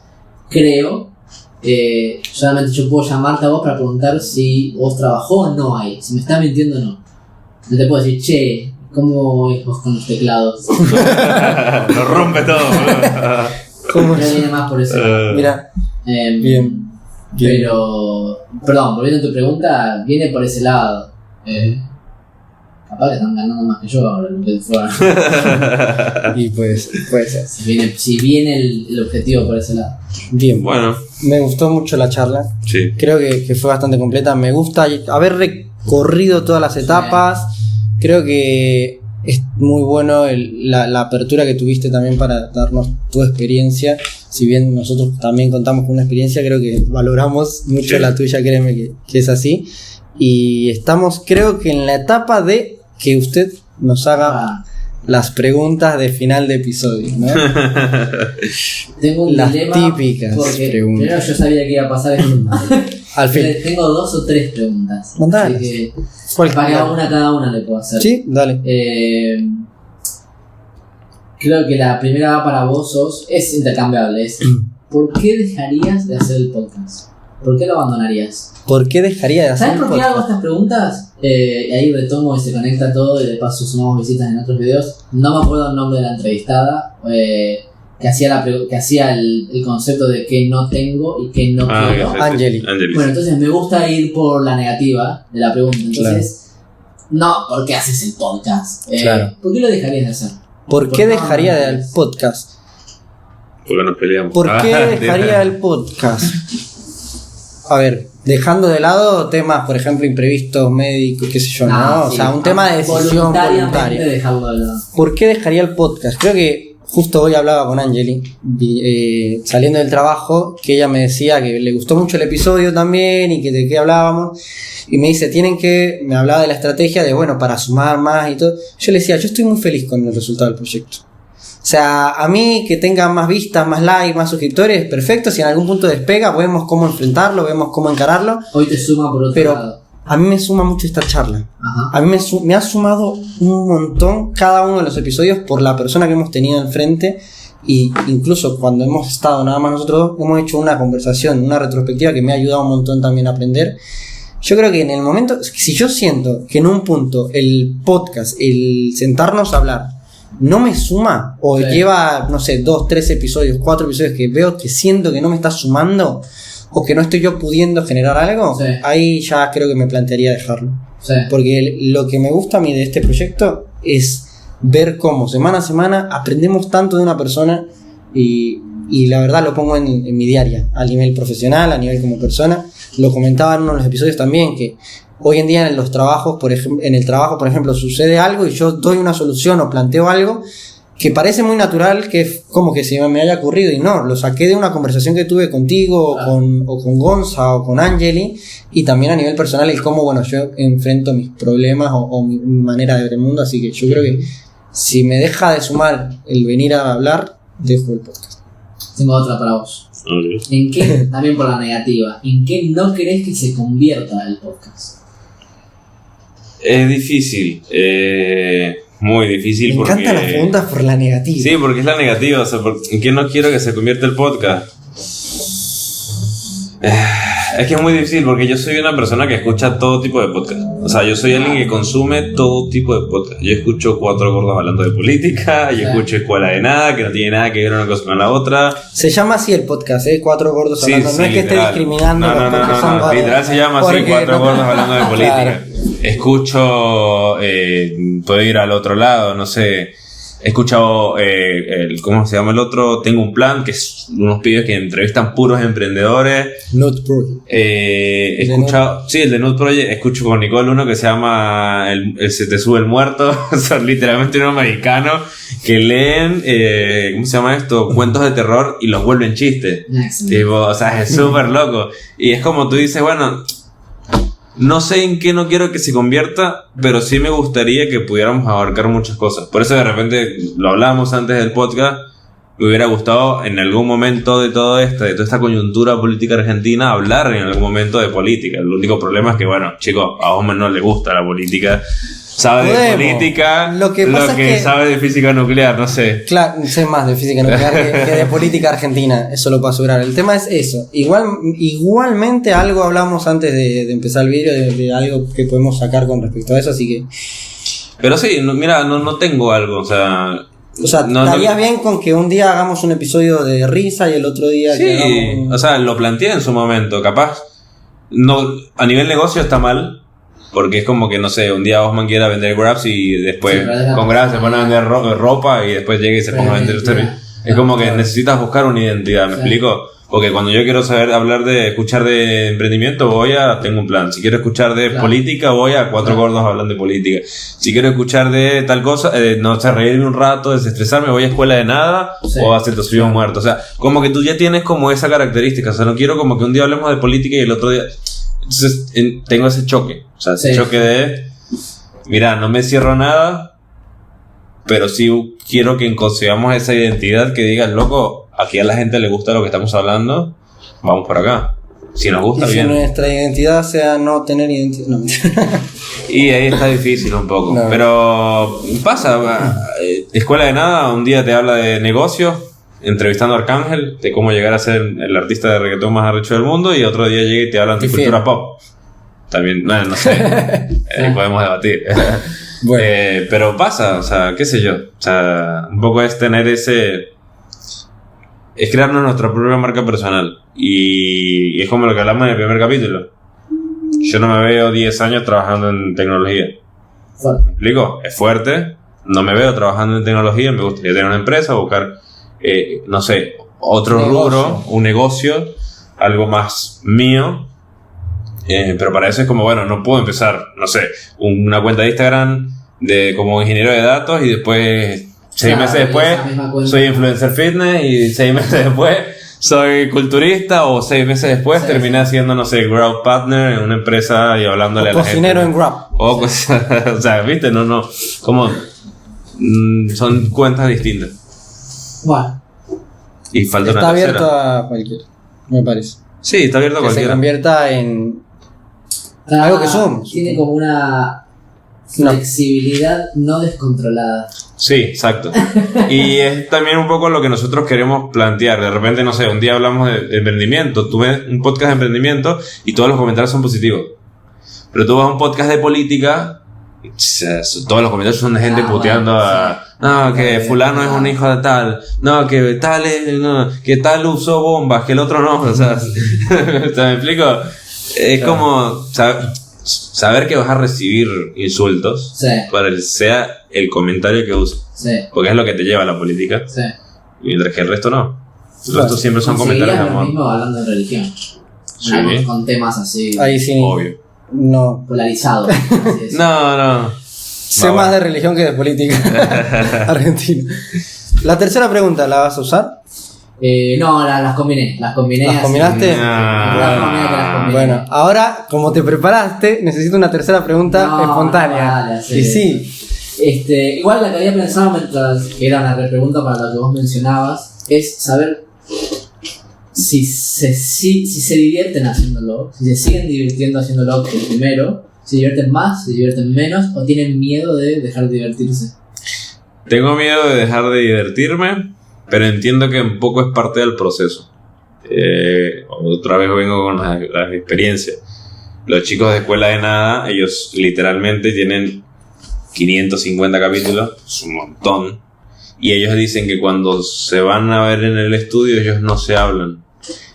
Speaker 1: solamente yo puedo llamarte a vos para preguntar si vos trabajó o no ahí. Si me estás mintiendo o no. No te puedo decir, che, ¿cómo es vos con los teclados?
Speaker 2: Lo rompe todo.
Speaker 3: ¿Cómo
Speaker 1: no viene más por eso.
Speaker 3: Mira. Bien.
Speaker 1: Pero, perdón, volviendo a tu pregunta, viene por ese lado. Capaz que están ganando más que yo ahora, lo que fuera.
Speaker 3: Y pues, puede ser.
Speaker 1: Si viene el objetivo por ese lado.
Speaker 3: Bien.
Speaker 2: Bueno.
Speaker 3: Me gustó mucho la charla.
Speaker 2: Sí.
Speaker 3: Creo que fue bastante completa. Me gusta haber recorrido todas las etapas. Creo que es muy bueno la apertura que tuviste también para darnos tu experiencia. Si bien nosotros también contamos con una experiencia, creo que valoramos mucho la tuya, créeme que es así. Y estamos, creo que en la etapa de que usted nos haga las preguntas de final de episodio, ¿no?
Speaker 1: Tengo un
Speaker 3: las
Speaker 1: dilema
Speaker 3: típicas
Speaker 1: porque
Speaker 3: preguntas.
Speaker 1: primero yo sabía que iba a pasar esto.
Speaker 3: Al fin.
Speaker 1: Tengo 2 o 3 preguntas.
Speaker 3: Mandale.
Speaker 1: Así que
Speaker 3: Cualquiera.
Speaker 1: cada una le puedo hacer.
Speaker 3: Sí, dale.
Speaker 1: Creo que la primera va para vos, es intercambiable. ¿Por qué dejarías de hacer el podcast? ¿Por qué lo abandonarías?
Speaker 3: ¿Por qué dejaría de hacer
Speaker 1: ¿Sabes
Speaker 3: un
Speaker 1: por qué
Speaker 3: podcast?
Speaker 1: hago estas preguntas? Y ahí retomo y se conecta todo y de paso sumamos visitas en otros videos. No me acuerdo el nombre de la entrevistada que hacía el concepto de qué no tengo y qué no quiero.
Speaker 3: Angeli.
Speaker 1: Bueno, entonces me gusta ir por la negativa de la pregunta. Entonces, no, ¿por qué haces el podcast?
Speaker 3: Claro.
Speaker 1: ¿Por qué lo dejarías de hacer?
Speaker 3: ¿Por qué dejaría del podcast?
Speaker 2: Porque nos peleamos.
Speaker 3: ¿Por qué dejaría el podcast? A ver, dejando de lado temas, por ejemplo, imprevistos, médicos, qué sé yo, ¿no? O sea, un tema de decisión voluntaria.
Speaker 1: Dejarlo de lado.
Speaker 3: ¿Por qué dejaría el podcast? Creo que justo hoy hablaba con Angeli, saliendo del trabajo, que ella me decía que le gustó mucho el episodio también y que de qué hablábamos. Y me dice, me hablaba de la estrategia de, bueno, para sumar más y todo. Yo le decía, yo estoy muy feliz con el resultado del proyecto. O sea, a mí que tenga más vistas, más likes, más suscriptores, perfecto. Si en algún punto despega, vemos cómo enfrentarlo, vemos cómo encararlo.
Speaker 1: Hoy te suma por otro lado.
Speaker 3: A mí me suma mucho esta charla.
Speaker 1: Ajá.
Speaker 3: A mí me ha sumado un montón cada uno de los episodios por la persona que hemos tenido enfrente. Y incluso cuando hemos estado nada más nosotros dos, hemos hecho una conversación, una retrospectiva que me ha ayudado un montón también a aprender. Yo creo que en el momento, si yo siento que en un punto el podcast, el sentarnos a hablar, no me suma, o lleva, no sé, 2, 3 episodios, 4 episodios que veo que siento que no me está sumando, o que no estoy yo pudiendo generar algo, ahí ya creo que me plantearía dejarlo. Porque lo que me gusta a mí de este proyecto es ver cómo semana a semana aprendemos tanto de una persona y la verdad lo pongo en mi diaria, a nivel profesional, a nivel como persona. Lo comentaba en uno de los episodios también, que hoy en día en los trabajos, en el trabajo, por ejemplo, sucede algo y yo doy una solución o planteo algo que parece muy natural, que es como que se me haya ocurrido, y no, lo saqué de una conversación que tuve contigo, o con Gonza, o con Angeli, y también a nivel personal, el cómo, bueno, yo enfrento mis problemas o mi manera de ver el mundo. Así que yo creo que si me deja de sumar el venir a hablar, dejo el podcast.
Speaker 1: Tengo otra para vos. ¿En qué, también por la negativa, en qué no querés que se convierta el podcast?
Speaker 2: Es difícil, muy difícil.
Speaker 3: Me encantan las preguntas por la negativa.
Speaker 2: Sí, porque es la negativa, o sea, ¿en qué no quiero que se convierta el podcast? Es que es muy difícil porque yo soy una persona que escucha todo tipo de podcast. O sea, yo soy alguien que consume todo tipo de podcast. Yo escucho 4 gordos hablando de política, yo escucho Escuela de Nada, que no tiene nada que ver una cosa con la otra.
Speaker 3: Se llama así el podcast, 4 gordos hablando.
Speaker 2: Sí,
Speaker 3: no es que
Speaker 2: literal.
Speaker 3: esté discriminando.
Speaker 2: No. Literal se llama así, 4 gordos hablando de política.
Speaker 3: Claro.
Speaker 2: Escucho, puedo ir al otro lado, no sé. He escuchado, ¿cómo se llama el otro? Tengo un plan, que es unos pibes que entrevistan puros emprendedores.
Speaker 3: Nut Project.
Speaker 2: He escuchado, sí, el de Nut Project. Escucho con Nicole uno que se llama el Se te sube el muerto. Son literalmente unos mexicanos que leen, ¿cómo se llama esto? Cuentos de terror y los vuelven chistes. Tipo, o sea, es súper loco. Y es como tú dices, bueno, no sé en qué no quiero que se convierta, pero sí me gustaría que pudiéramos abarcar muchas cosas. Por eso de repente, lo hablábamos antes del podcast, me hubiera gustado en algún momento de todo esto, de toda esta coyuntura política argentina, hablar en algún momento de política. El único problema es que, bueno, chicos, a Osman no le gusta la política. Sabe de política, lo que sabe de física nuclear, no sé.
Speaker 3: Claro, sé más de física nuclear que de política argentina, eso lo puedo asegurar. El tema es eso. Igualmente algo hablamos antes de empezar el vídeo, de algo que podemos sacar con respecto a eso, así que...
Speaker 2: Pero sí, mira, no tengo algo, o sea,
Speaker 3: estaría bien con que un día hagamos un episodio de risa y el otro día...
Speaker 2: Sí, o sea, lo planteé en su momento, capaz, no, a nivel negocio está mal. Porque es como que, no sé, un día Osman quiera vender Grabs y después con Grabs se pone a vender ropa y después llega y se ponga a vender servicios. Es como que necesitas buscar una identidad, ¿me explico? Porque cuando yo quiero escuchar de emprendimiento, tengo un plan. Si quiero escuchar de política, voy a 4 gordos hablando de política. Si quiero escuchar de tal cosa, no sé, reírme un rato, desestresarme, voy a Escuela de Nada o a Se te subió un muerto. O sea, como que tú ya tienes como esa característica. O sea, no quiero como que un día hablemos de política y el otro día... Entonces tengo ese choque, o sea, ese choque de, mira, no me cierro nada, pero sí quiero que consigamos esa identidad que diga, loco, aquí a la gente le gusta lo que estamos hablando, vamos por acá. Si nos gusta,
Speaker 3: y
Speaker 2: bien.
Speaker 3: Si nuestra identidad sea no tener identidad, no.
Speaker 2: Y ahí está difícil un poco, no. Pero pasa, Escuela de Nada, un día te habla de negocios, entrevistando a Arcángel, de cómo llegar a ser el artista de reggaetón más arrecho del mundo, y otro día llega y te hablan de cultura pop. También, no sé, podemos debatir. Bueno. Pero pasa, o sea, qué sé yo, o sea, un poco es tener es crearnos nuestra propia marca personal, y es como lo que hablamos en el primer capítulo. Yo no me veo 10 años trabajando en tecnología. ¿Me explico? Es fuerte, no me veo trabajando en tecnología, me gustaría tener una empresa, buscar... no sé, otro rubro, un negocio, algo más mío, pero para eso es como, bueno, no puedo empezar, no sé, una cuenta de Instagram como ingeniero de datos y después 6 meses después soy influencer fitness y 6 meses después soy culturista, o 6 meses después terminé siendo, no sé, Grab Partner en una empresa y hablándole a la gente.
Speaker 3: Cocinero en Grab.
Speaker 2: O sea, viste, no, como son cuentas distintas.
Speaker 3: Bueno.
Speaker 2: Y falta
Speaker 3: está
Speaker 2: una
Speaker 3: abierto a cualquiera, me parece.
Speaker 2: Sí, está abierto a cualquiera.
Speaker 3: Que se convierta en algo que somos.
Speaker 1: Tiene como una flexibilidad no descontrolada.
Speaker 2: Sí, exacto. Y es también un poco lo que nosotros queremos plantear. De repente, no sé, un día hablamos de emprendimiento. Tú ves un podcast de emprendimiento y todos los comentarios son positivos. Pero tú vas a un podcast de política... todos los comentarios son de gente puteando a... No, que fulano es un hijo de tal. No, que tal que tal usó bombas, que el otro no. O sea, ¿me explico? Es como... O sea, saber que vas a recibir insultos,
Speaker 1: Sí.
Speaker 2: sea el comentario que uses.
Speaker 1: Sí.
Speaker 2: Porque es lo que te lleva a la política.
Speaker 1: Sí.
Speaker 2: Mientras que el resto no. El resto siempre son comentarios de
Speaker 1: Conseguirías lo
Speaker 2: amor.
Speaker 1: mismo hablando de religión.
Speaker 2: Sí.
Speaker 1: Con temas así
Speaker 3: Ahí sí.
Speaker 2: Obvio.
Speaker 3: No.
Speaker 1: polarizados. así decir.
Speaker 2: No.
Speaker 3: Sé
Speaker 2: No,
Speaker 3: más
Speaker 2: bueno.
Speaker 3: de religión que de política argentina. La tercera pregunta, ¿la vas a usar?
Speaker 1: No, las combiné. Las combiné.
Speaker 3: ¿Las
Speaker 1: así.
Speaker 3: combinaste? Bueno, ahora, como te preparaste, necesito una tercera pregunta
Speaker 1: No,
Speaker 3: espontánea.
Speaker 1: vale, sí.
Speaker 3: Y sí,
Speaker 1: Igual la que había pensado mientras que era una repregunta para lo que vos mencionabas es saber si se divierten haciéndolo, si se siguen divirtiendo haciéndolo que el primero, si divierten más, si divierten menos o tienen miedo de dejar de divertirse.
Speaker 2: Tengo miedo de dejar de divertirme, pero entiendo que un poco es parte del proceso. Otra vez vengo con las experiencias. Los chicos de Escuela de Nada, ellos literalmente tienen 550 capítulos, es un montón. Y ellos dicen que cuando se van a ver en el estudio, ellos no se hablan.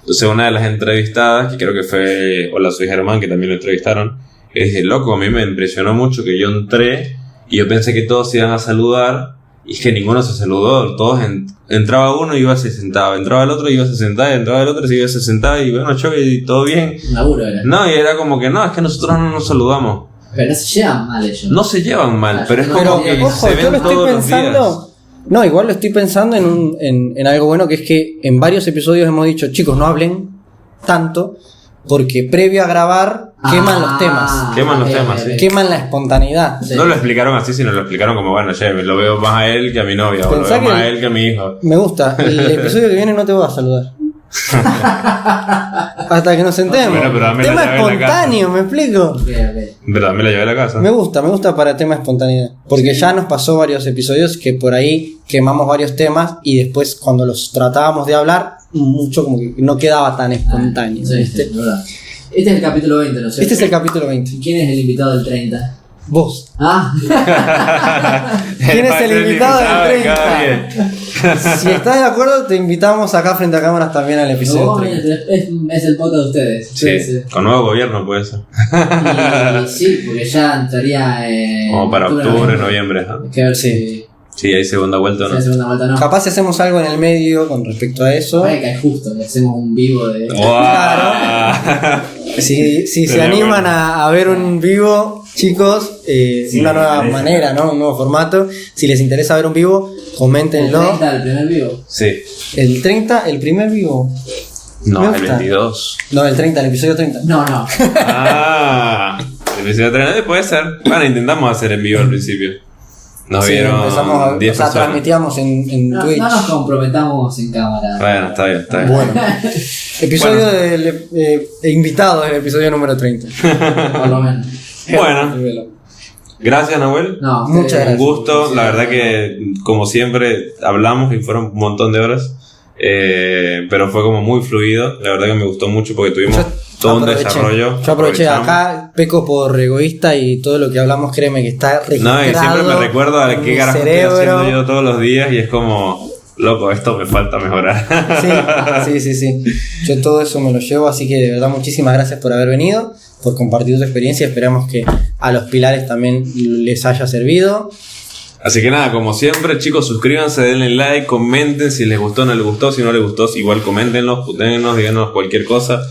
Speaker 2: Entonces, una de las entrevistadas, que creo que fue Hola, soy Germán, que también lo entrevistaron, dije, loco, a mí me impresionó mucho que yo entré y yo pensé que todos se iban a saludar. Y es que ninguno se saludó, todos entraba uno y iba, se sentaba, entraba el otro y iba, se sentaba, entraba el otro y se sentaba y bueno, choque y todo bien.
Speaker 1: Un laburo era.
Speaker 2: No, y era como que no, es que nosotros no nos saludamos.
Speaker 1: Pero no se llevan mal ellos.
Speaker 2: No se llevan mal, pero es
Speaker 1: Pero,
Speaker 2: como que
Speaker 3: ojo,
Speaker 2: se
Speaker 3: yo lo
Speaker 2: ven
Speaker 3: estoy
Speaker 2: todos los días.
Speaker 3: pensando. No, igual lo estoy pensando en algo bueno, que es que en varios episodios hemos dicho, chicos, no hablen tanto, porque previo a grabar queman los temas,
Speaker 2: Queman los temas, sí.
Speaker 3: queman la espontaneidad.
Speaker 1: Sí.
Speaker 2: No lo explicaron así, sino lo explicaron como, bueno, che, lo veo más a él que a mi novia, o lo
Speaker 3: Pensá
Speaker 2: veo más
Speaker 3: que-
Speaker 2: a él que a mi hijo.
Speaker 3: Me gusta. El episodio que viene no te voy a saludar. Hasta que nos sentemos.
Speaker 2: Bueno, pero dame la
Speaker 3: Tema
Speaker 2: llave de la
Speaker 3: espontáneo, ¿me explico?
Speaker 1: Ok, ok.
Speaker 2: ¿Verdad? Me la llevé a la casa.
Speaker 3: Me gusta para tema espontaneidad. Porque ya nos pasó varios episodios que por ahí quemamos varios temas y después cuando los tratábamos de hablar, mucho como que no quedaba tan espontáneo.
Speaker 1: Sí, sí,
Speaker 3: ¿viste?
Speaker 1: es verdad. Este es el capítulo 20, ¿no es cierto?
Speaker 3: Este es el capítulo 20.
Speaker 1: ¿Quién es el invitado del 30?
Speaker 3: Vos.
Speaker 1: Ah,
Speaker 3: ¿Quién es el invitado del
Speaker 2: cada
Speaker 3: 30?
Speaker 2: día.
Speaker 3: Si estás de acuerdo, te invitamos acá frente a cámaras también al episodio
Speaker 1: no,
Speaker 3: 30.
Speaker 1: es el podcast de ustedes.
Speaker 2: Sí, con nuevo gobierno puede ser.
Speaker 1: Y sí, porque ya entraría
Speaker 2: Como para octubre, noviembre. ¿no?
Speaker 1: Hay que ver si
Speaker 2: Sí, hay segunda vuelta o
Speaker 1: si
Speaker 2: no.
Speaker 1: hay segunda vuelta o no.
Speaker 3: Capaz si hacemos algo en el medio con respecto a eso.
Speaker 1: Puede que es justo, que hacemos un vivo de...
Speaker 2: ¡Wow!
Speaker 3: Si se
Speaker 2: Sería
Speaker 3: animan
Speaker 2: bueno.
Speaker 3: a ver un vivo, chicos, una nueva manera, ¿no? Un nuevo formato. Si les interesa ver un vivo,
Speaker 1: El
Speaker 3: coméntenlo.
Speaker 1: 30, el primer vivo.
Speaker 2: Sí.
Speaker 3: El 30, el primer vivo. Me
Speaker 2: No, el
Speaker 3: gusta.
Speaker 2: 22.
Speaker 3: No, el 30, el episodio 30.
Speaker 1: No.
Speaker 2: Ah, el episodio 3 puede ser. Bueno, intentamos hacer en vivo al principio. Nos
Speaker 3: Sí,
Speaker 2: vieron
Speaker 3: empezamos a,
Speaker 2: 10
Speaker 3: o sea,
Speaker 2: personas.
Speaker 3: transmitíamos en
Speaker 1: No,
Speaker 3: Twitch.
Speaker 1: no nos comprometamos en cámara.
Speaker 2: Bueno, está bien, está bien.
Speaker 3: Bueno, episodio del invitado del episodio número 30.
Speaker 1: Por lo menos.
Speaker 2: Bueno, gracias, Nahuel.
Speaker 1: No,
Speaker 3: Muchas
Speaker 1: ustedes-
Speaker 3: gracias.
Speaker 2: Un gusto,
Speaker 1: Sí,
Speaker 2: la verdad que como siempre hablamos y fueron un montón de horas, pero fue como muy fluido, la verdad que me gustó mucho porque tuvimos todo un desarrollo.
Speaker 3: Yo aproveché
Speaker 2: Aprovechamos.
Speaker 3: acá, peco por egoísta y todo lo que hablamos, créeme que está registrado.
Speaker 2: No, y siempre me recuerdo a
Speaker 3: en
Speaker 2: qué
Speaker 3: mi
Speaker 2: carajo estoy
Speaker 3: cerebro.
Speaker 2: haciendo yo todos los días y es como, loco, esto me falta mejorar.
Speaker 3: Sí. Yo todo eso me lo llevo, así que de verdad muchísimas gracias por haber venido, por compartir tu experiencia. Esperamos que a los pilares también les haya servido.
Speaker 2: Así que nada, como siempre, chicos, suscríbanse, denle like, comenten si les gustó o no les gustó. Si no les gustó, igual coméntenos, puténnos, díganos cualquier cosa.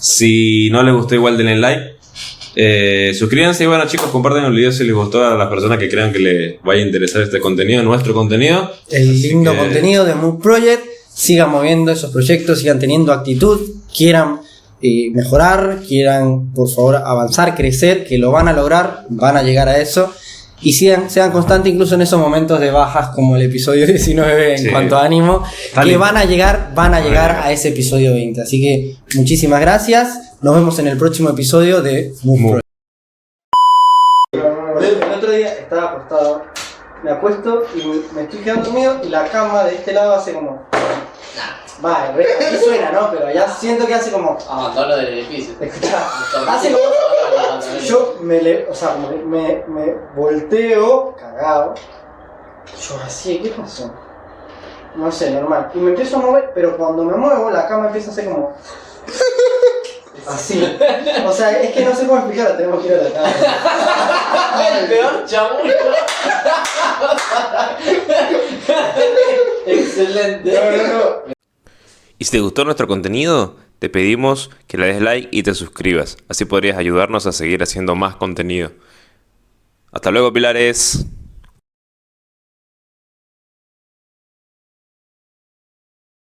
Speaker 2: Si no les gustó, igual denle like. Suscríbanse y bueno, chicos, compartan el video si les gustó a las personas que crean que les vaya a interesar este contenido, nuestro contenido.
Speaker 3: El lindo
Speaker 2: que-
Speaker 3: contenido de Move Project. Sigan moviendo esos proyectos, sigan teniendo actitud, quieran mejorar, quieran por favor avanzar, crecer, que lo van a lograr, van a llegar a eso. Y sean constantes incluso en esos momentos de bajas como el episodio 19 en
Speaker 2: Sí.
Speaker 3: cuanto a ánimo,
Speaker 2: Está
Speaker 3: que
Speaker 2: lindo.
Speaker 3: van a llegar a ese episodio 20. Así que muchísimas gracias. Nos vemos en el próximo episodio de Move Project. El otro día estaba acostado, me acuesto y me estoy quedando dormido y la cama de este lado hace como... Va, aquí suena, ¿no? Pero ya siento que hace como...
Speaker 1: Abandono del edificio.
Speaker 3: Escuchá, hace como... Yo como que me volteo, cagado. Yo así, ¿qué pasó? No sé, normal. Y me empiezo a mover, pero cuando me muevo, la cama empieza a hacer como... Así. O sea, es que no sé cómo explicarlo, tenemos que ir a la cámara.
Speaker 1: El peor chamullo. Excelente.
Speaker 3: No.
Speaker 2: Y si te gustó nuestro contenido, te pedimos que le des like y te suscribas. Así podrías ayudarnos a seguir haciendo más contenido. Hasta luego, Pilares.